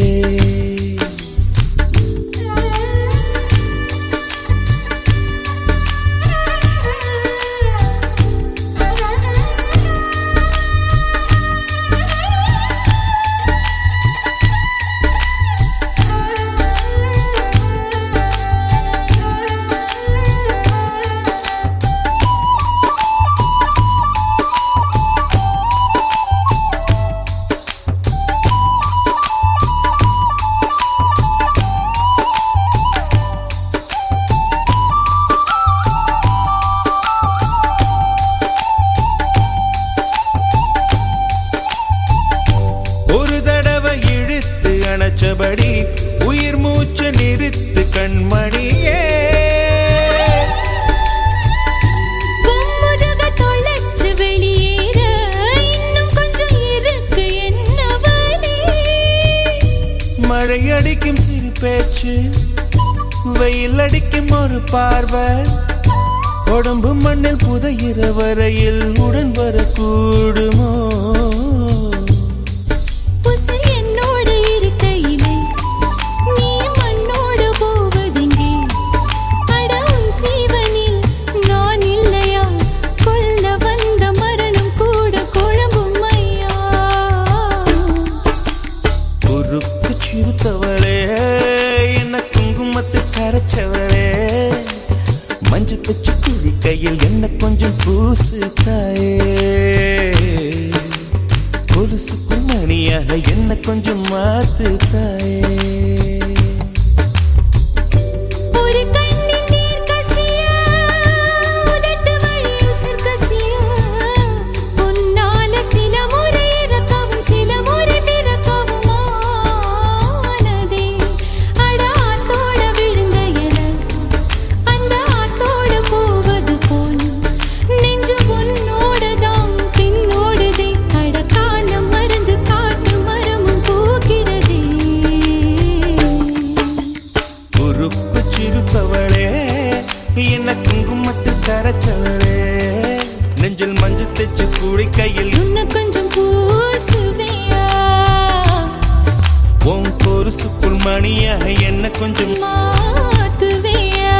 அணைச்சபடி உயிர் மூச்சு நிறுத்து கண்மணியே கும்முடுக தொலைச்சு வெளியேற இன்னும் கொஞ்சம் இருக்கு என்ன வழி மழை அடிக்கும் சிறு பேச்சு வெயில் அடிக்கும் ஒரு பார்வை உடம்பு மண்ணில் புதையிற வரையில் உடன் வரக்கூடுமோ மஞ்சள் தச்சு குடி கையில் என்ன கொஞ்சம் பூசு தாயே கொலுசுக்கு மணியாக என்ன கொஞ்சம் மாத்து தாயே ஒரு கண்ணில் நீர் கசியா உதட்டு வழி உசர் கசியா துடைக்கையில் உன்னை கொஞ்சம் பூசுவியா உன் பொருசுக்குள் மணியாக என்ன கொஞ்சம் மாத்துவியா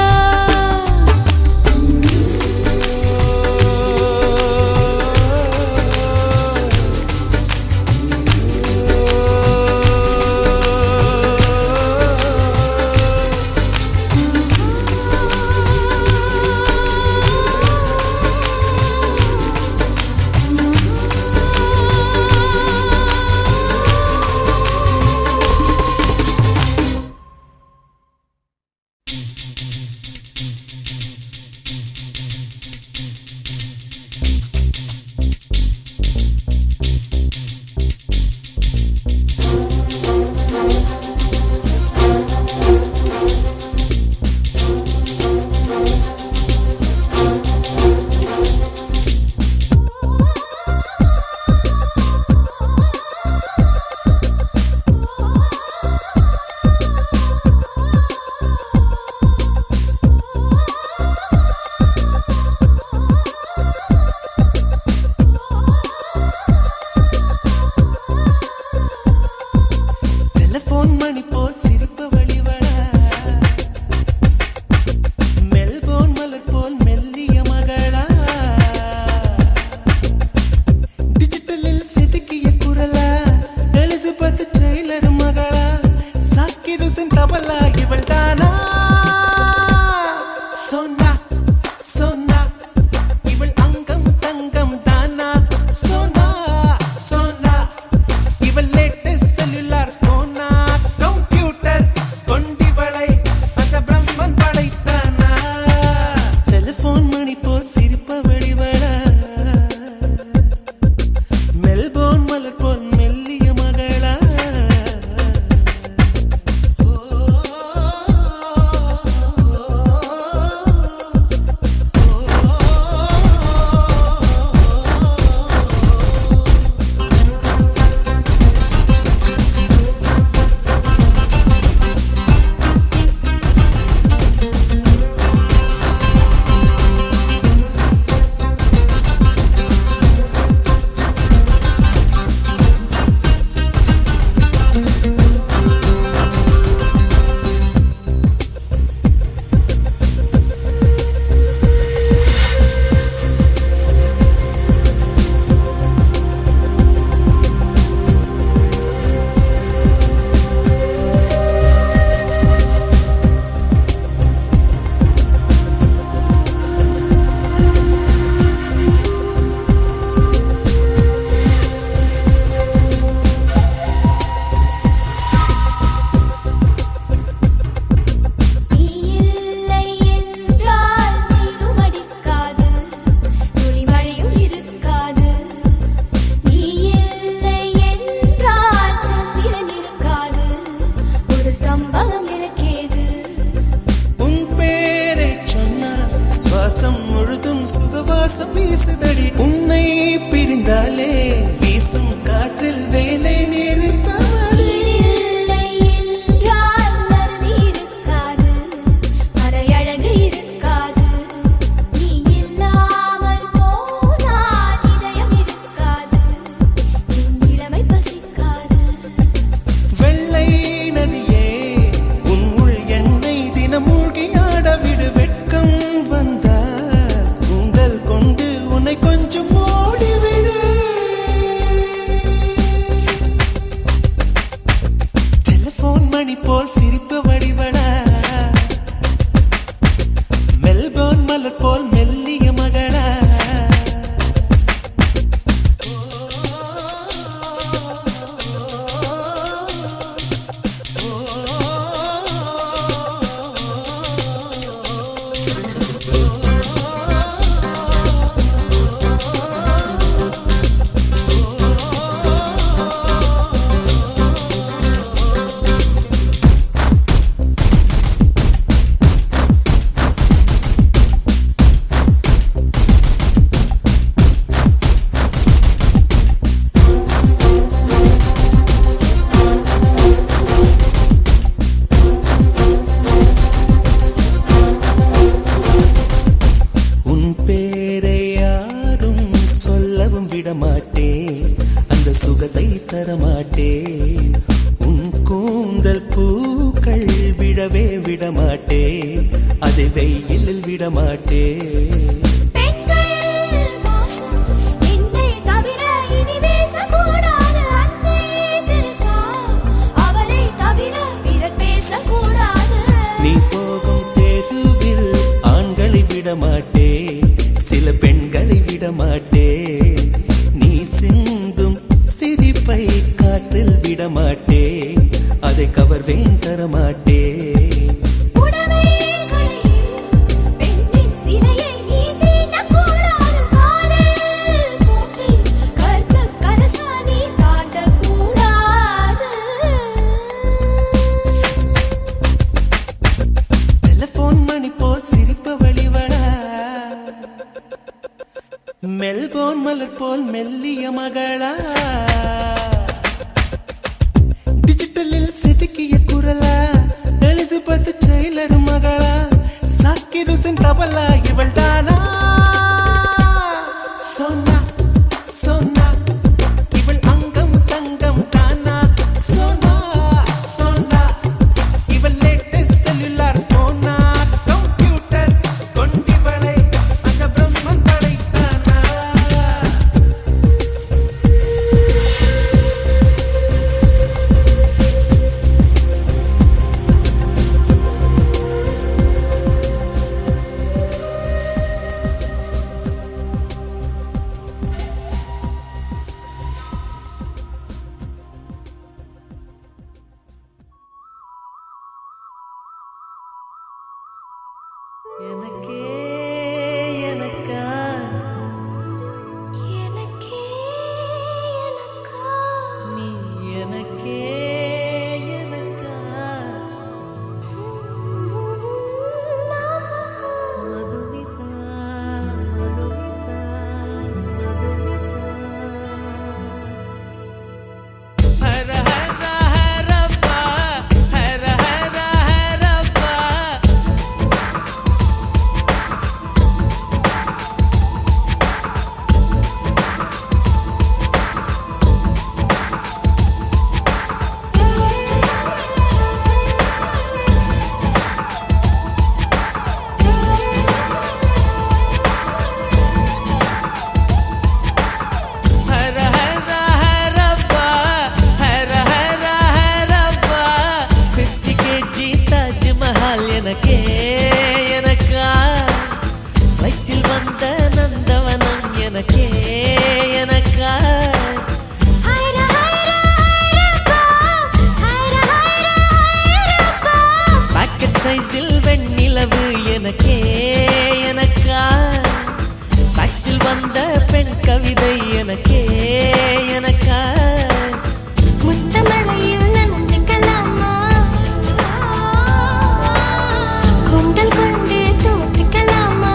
சுகவாசம் வீசுதடி உன்னை பிரிந்தாலே வீசும் காற்றில் வேலை நிறுத்தவடி வெள்ளை நதியே உன் உள் என்னை தினம் மூழ்கியாட விடு வெட்கம் வந்தா உங்கள் கொண்டு உன்னை கொஞ்சம் ஓடிவிடு விடமாட்டேன் அந்த சுகத்தை தரமாட்டேன் உன் கூந்தல் பூக்கள் விடவே விடமாட்டேன் அதை வெயிலில் விடமாட்டேன் விடமாட்டேன் சில பெண்களை விடமாட்டேன் நீ சிந்தும் சிரிப்பை காற்றில் விடமாட்டேன் அதை கவர்வேன் தரமாட்டேன் மெல்போன் மலர் போல் மெல்லிய மகளா டிஜிட்டலில் செதுக்கிய குரலா எலிசபெத் டெய்லர் மகளா சாக்கிர் ஹுசைன் தபலா இவள் தானா சோனா சோனா இவள் அங்கம் தங்கம் தானா சோனா சோனா இவள் லேட்டஸ்ட் செல்லுலார் போனா கம்ப்யூட்டர் கொண்டிவளை அந்த பிரம்மன் படைத்தானா எனக்கே எனக்கா எனக்கே எனக்கா நீ எனக்கே எனக்கா மதுமிதா மதுமிதா மதுமிதா ஹர ஹர ஹரப்பா ஹர ஹர ஹரப்பா ஹர ஹர ஹரப்பா ஹர ஹர ஹரப்பா 50 kg தாஜ்மஹால் எனக்கே எனக்கா வயிற்றில் வந்த நந்தவனம் எனக்கே எனக்கா ஹைர ஹைரப்பா ஹைர ஹைரப்பா பாக்கெட் சைஸில் வெண்ணிலவு எனக்கே எனக்கா டாக்ஸில் வந்த பெண் கவிதை எனக்கே எனக்கா முத்தமழையில் நனைஞ்சுக்கலாமா குண்டல் கொண்டு துவட்டிக்கலாமா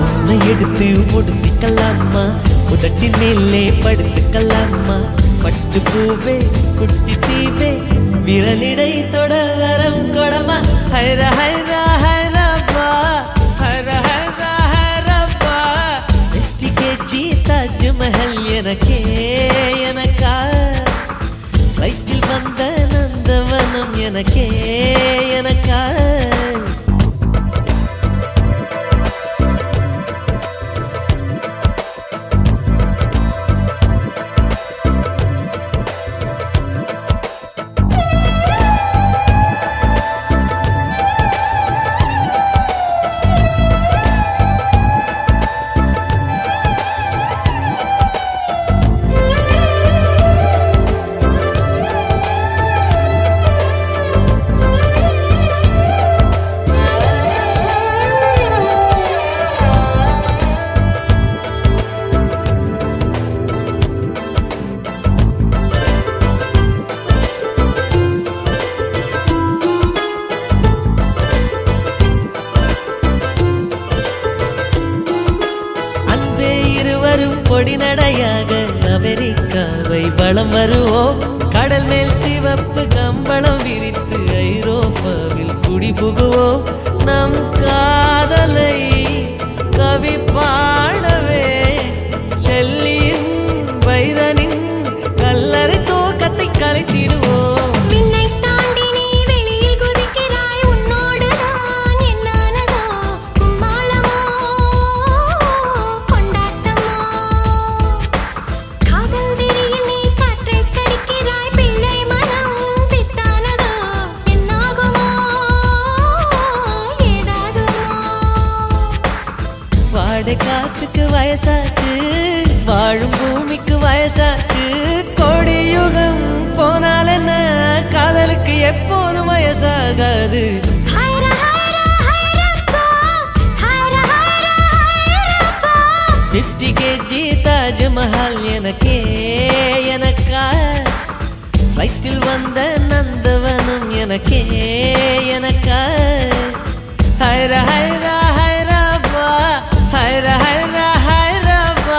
உன்னை எடுத்து முடித்துக்கலாமா உதட்டின் மேலே படுத்துக்கலாமா பட்டு பூவே குட்டி தீவே விரலிடை தொட வரம் கொடமா ஹைர ஹைர ஹைரப்பா ஹர ஹர ஹரப்பா 50 kg தாஜ்மஹல் எனக்கே எனக்கா வயிற்றில் வந்த நந்தவனம் எனக்கே எனக்கா பொடி நடையாக அமெரிக்காவை வலம் வருவோம் கடல் மேல் சிவப்பு கம்பளம் விரித்து ஐரோப்பாவில் குடிபுகுவோம் நம் காதலை கவி பாட வாடை காற்றுக்கு வயசாச்சு, வாழும் பூமிக்கு வயசாச்சு. கோடி யுகம் போனால் என்ன, காதலுக்கு எப்போதும் வயசாகாது. 50 kg தாஜ்மஹால் எனக்கே எனக்கா, வயிற்றில் வந்த நந்தவனம் எனக்கே எனக்கா. ஹைரா ஹைரா ஹைராபா, ஹைரா ஹைரா ஹைராபா.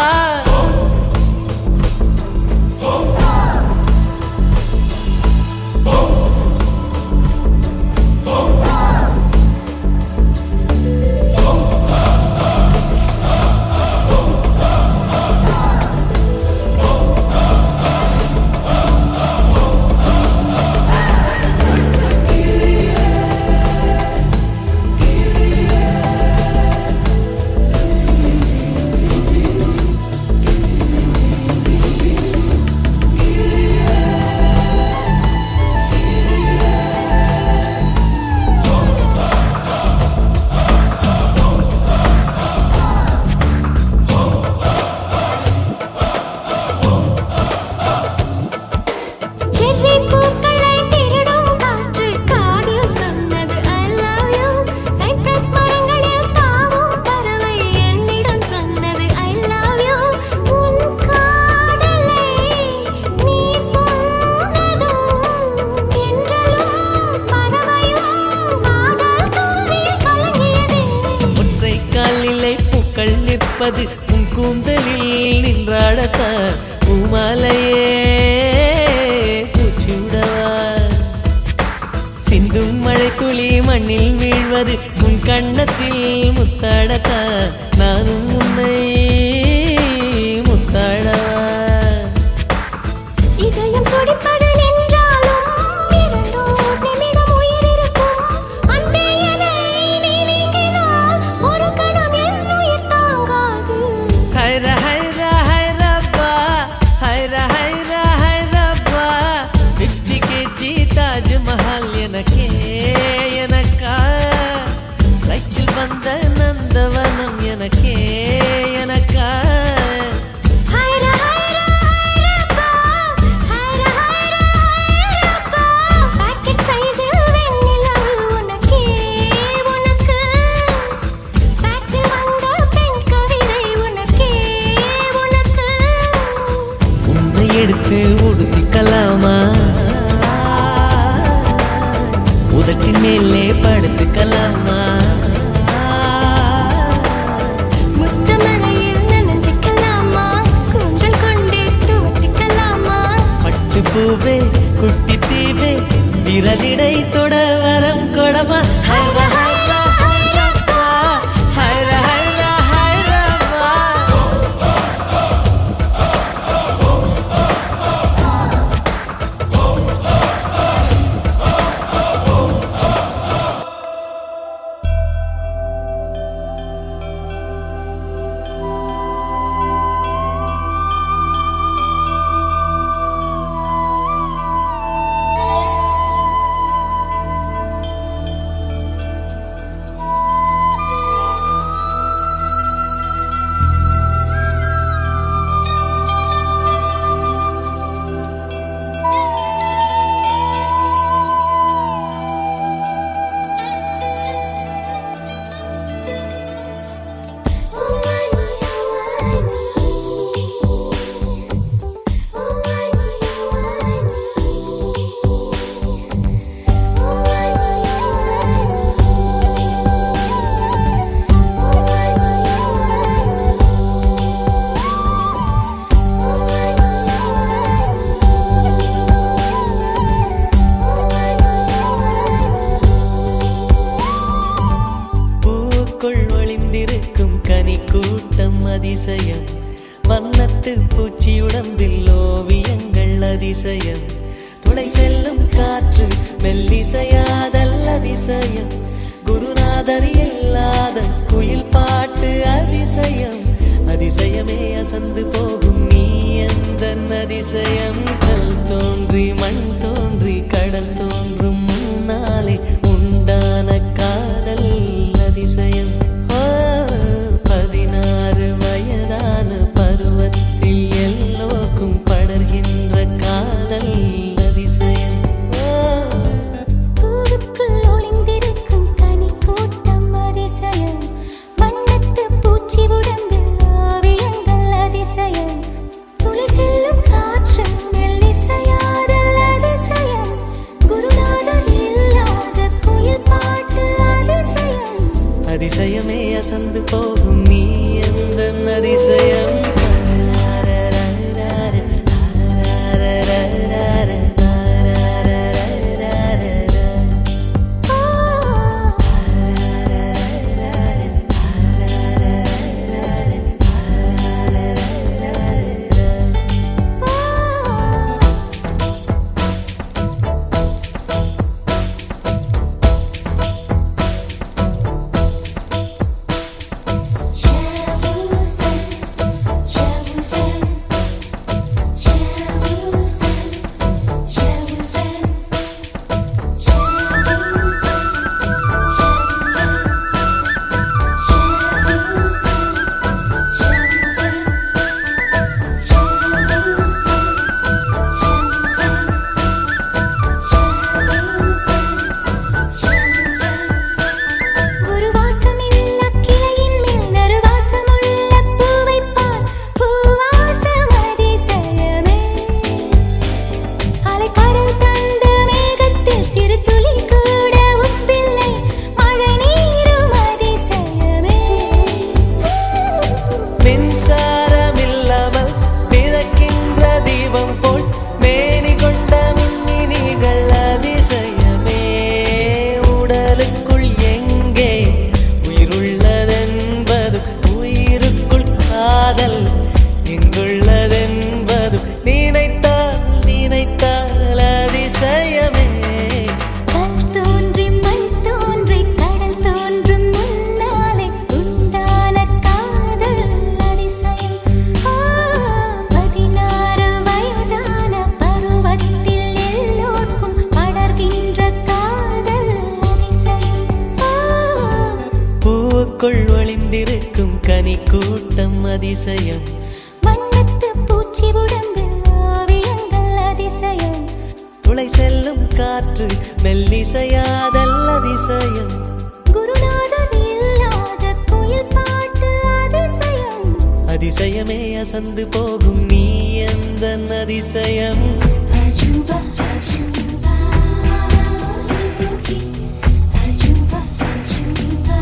உன் கூந்தலில் நின்றாடத்தான் பூமாலையே பூச்சிவிடவா. சிந்தும் மழை துளி மண்ணில் வீழ்வது உன் கண்ணத்தில் முத்தாடத்தான் நானும் உன்னை முத்தாடவா. இதயம் துடிப்பது நின்றாலும் இரண்டோர் நிமிடம் உயிர் இருக்கும். அன்பே என்னை நீ நீங்கினால் ஒரு கணம் என் உயிர் தாங்காது. ஹைரா ஹைரா ஹைராபா, ஹைரா ஹைரா ஹைராபா. 50 kg தாஜ்மஹால் எனக்கே எனக்கா, வயிற்றில் வந்த நந்தவனம் எனக்கே எனக்கா. ஹைரா ஹைரா ஹைராபா, ஹைரா ஹைரா ஹைராபா. பாக்கெட் சைஸில் வெண்ணிலவு உனக்கே உனக்கு, ஃபேக்ஸில் வந்த பெண் கவிதை உனக்கே உனக்கு. உன்னை எடுத்து உடுத்திக்கலாமா, உதட்டின் மேலே படுத்துக்கலாமா. முத்தமழையில் நனைஞ்சிக்கலாமா, கூந்தல் கொண்டே துவட்டிக்கலாமா. பட்டு பூவே குட்டி தீவே விரலிடை தொட வரம் கொடமா. ஹைரா ஹைரா ஹைராபா, ஹைரா ஹைரா ஹைராபா. அதிசயம், வண்ணத்து பூச்சி உடம்பில் ஓவியங்கள் அதிசயம், துளை செல்லும் காற்று மெல்லிசையாதல் அதிசயம், குருநாதர் இல்லாத குயில் பாட்டு அதிசயம், அதிசயமே அசந்து போகும் நீ எந்தன் அதிசயம். கல் தோன்றி மண் தோன்றி கடல் தோன்றும் முன்னாலே உண்டான காதல் அதிசயம். 14 அதிசயம் ஒளிந்திருக்கும் கனி கூட்டம் அதிசயம் வண்ணத்து பூச்சி உடம்பில் ஓவியங்கள் அதிசயம் துளை செல்லும் காற்று மெல்லிசையாதல் அதிசயம் குருநாதர் இல்லாத குயில் பாட்டு அதிசயம் அதிசயமே அசந்து போகும் நீ எந்த அதிசயம் அஜூபா அஜூபா அஜூபா அஜூபா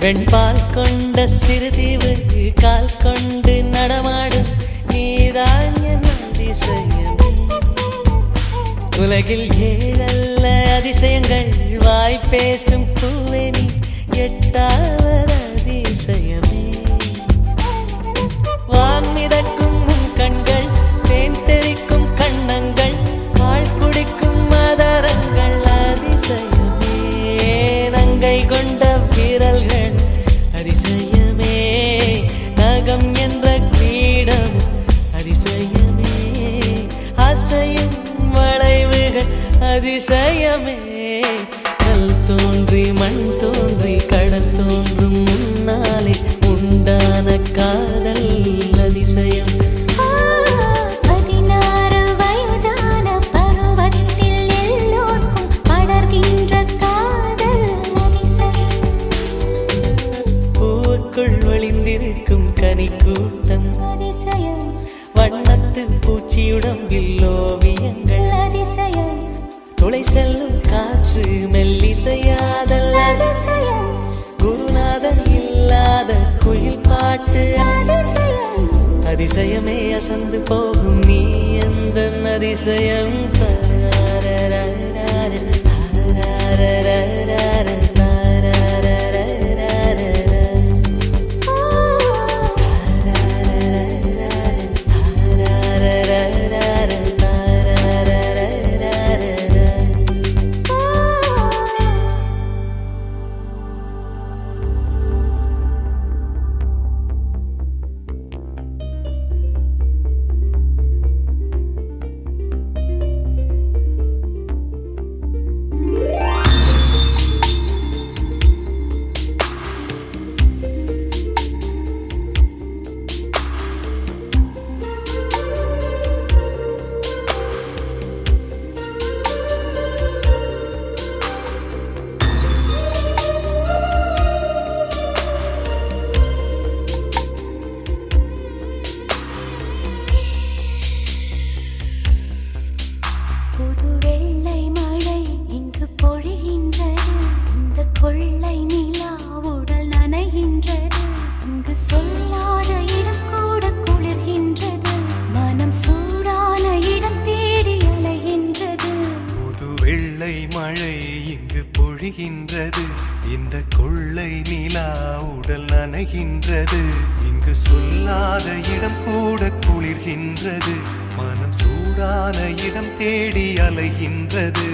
வெண்பால் கொண்ட சிறுதீவு கால் கொண்டு நடமாடும் நீதான் என் அதிசயம் உலகில் ஏழல்ல அதிசயங்கள் வாய் பேசும் பூவெனி எட்டாவது அதிசயமே வான் மிதக்கும் கண்கள் தேன் தெறிக்கும் கண்ணங்கள் பால் குடிக்கும் மதரங்கள் அதிசயமே நங்கை கொண்ட விரல்கள் அதிசயமே நகம் என்ற கிரீடம் அதிசயமே அசையும் வளைவுகள் அதிசயமே கல் தோன்றி மண் தோன்றி கடல் தோன்றும் முன்னாலே உண்டான காதல் அதிசயம் 16 வயதான பருவத்தில் எல்லோருக்கும் படர்கின்ற காதல் அதிசயம் பூவுக்குள் ஒளிந்திருக்கும் கனி கூட்டம் அதிசயம் வண்ணத்து பூச்சியுடம்பில் ஓவியங்கள் அதிசயம் துளை செல்லும் காற்று மெல்லிசையாதல் அதிசயம் குருநாதர் இல்லாத குயில் பாட்டு அதிசயம் அதிசயமே அசந்து போகும் நீ எந்த அதிசயம் புரிகின்றது. இந்த கொள்ளை நிலா உடல் நனைகின்றது. இங்கு சொல்லாத இடம் கூட குளிர்கின்றது. மனம் சூடான இடம் தேடி அலைகின்றது.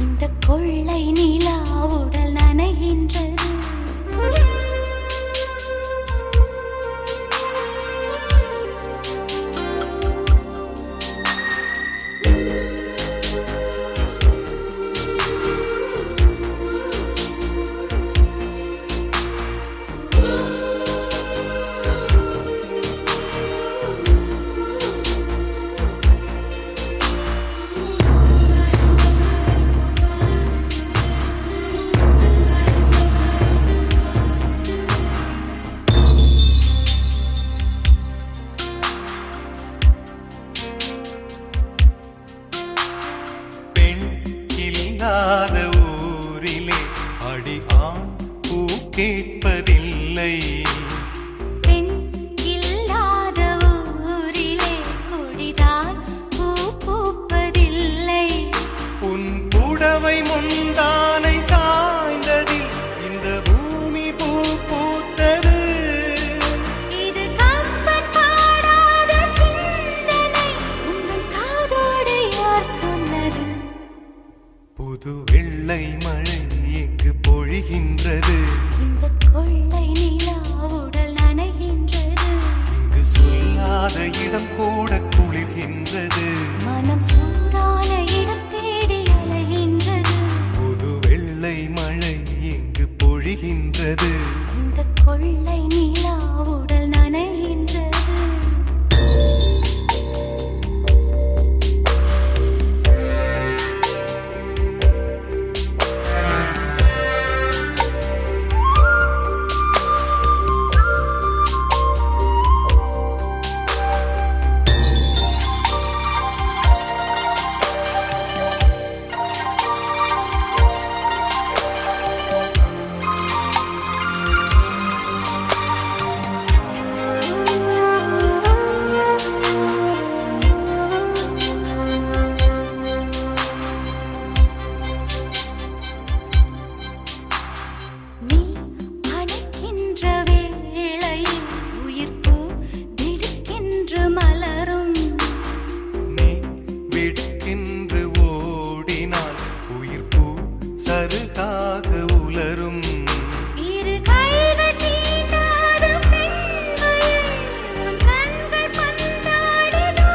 இந்த கொள்ளை நிலா உடல் நனைகின்றது. இல்லாத ஊரிலே அடி ஆண் பூ கேட்பதில்லை. பெண் இல்லாத ஊரிலே கொடிதான் பூ பூப்பதில்லை. உன் புடவை முந்தானை சாய்ந்ததில் இந்த பூமி பூ பூத்தது. இது கம்பன் பாடாத சிந்தனை, உங்கள் காதோடு யார் சொன்னது? புது வெள்ளை மழை எங்கு பொழிகின்றது. இந்த கொள்ளை நிலா உடல் நனைகின்றது. இங்கு சொல்லாத இடம் கூட குளிர்கின்றது. மனம் சூடான இடம் தேடி அலைகின்றது. புது வெள்ளை மழை எங்கு பொழிகின்றது. இந்த கொள்ளை நிலா உடல் நனைகின்றது. நீ அணைக்கின்ற வேளையில் உயிர்ப்பு திடுக்கென்று மலரும். நீ விடுக்கென்று ஓடினால் உயிர் பூ சருகாக உலரும். இரு கைகள் தீண்டாத பெண்கள் உன் கண்கள் பந்தாடுதோ.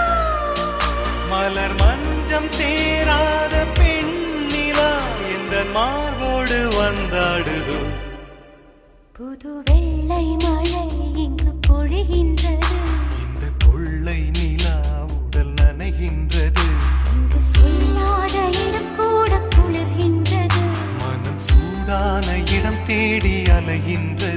மலர் மஞ்சம் சேராத பெண்ணிலா எந்த மார்போடு வந்தாடுதோ. புது வெள்ளை மழை இங்கு பொழிகின்றது. இந்த கொள்ளை நிலா உடல் நனைகின்றது. இங்கு சொல்லாத இடம் கூட குளிர்கின்றது. மனம் சூடான இடம் தேடி அலைகின்றது.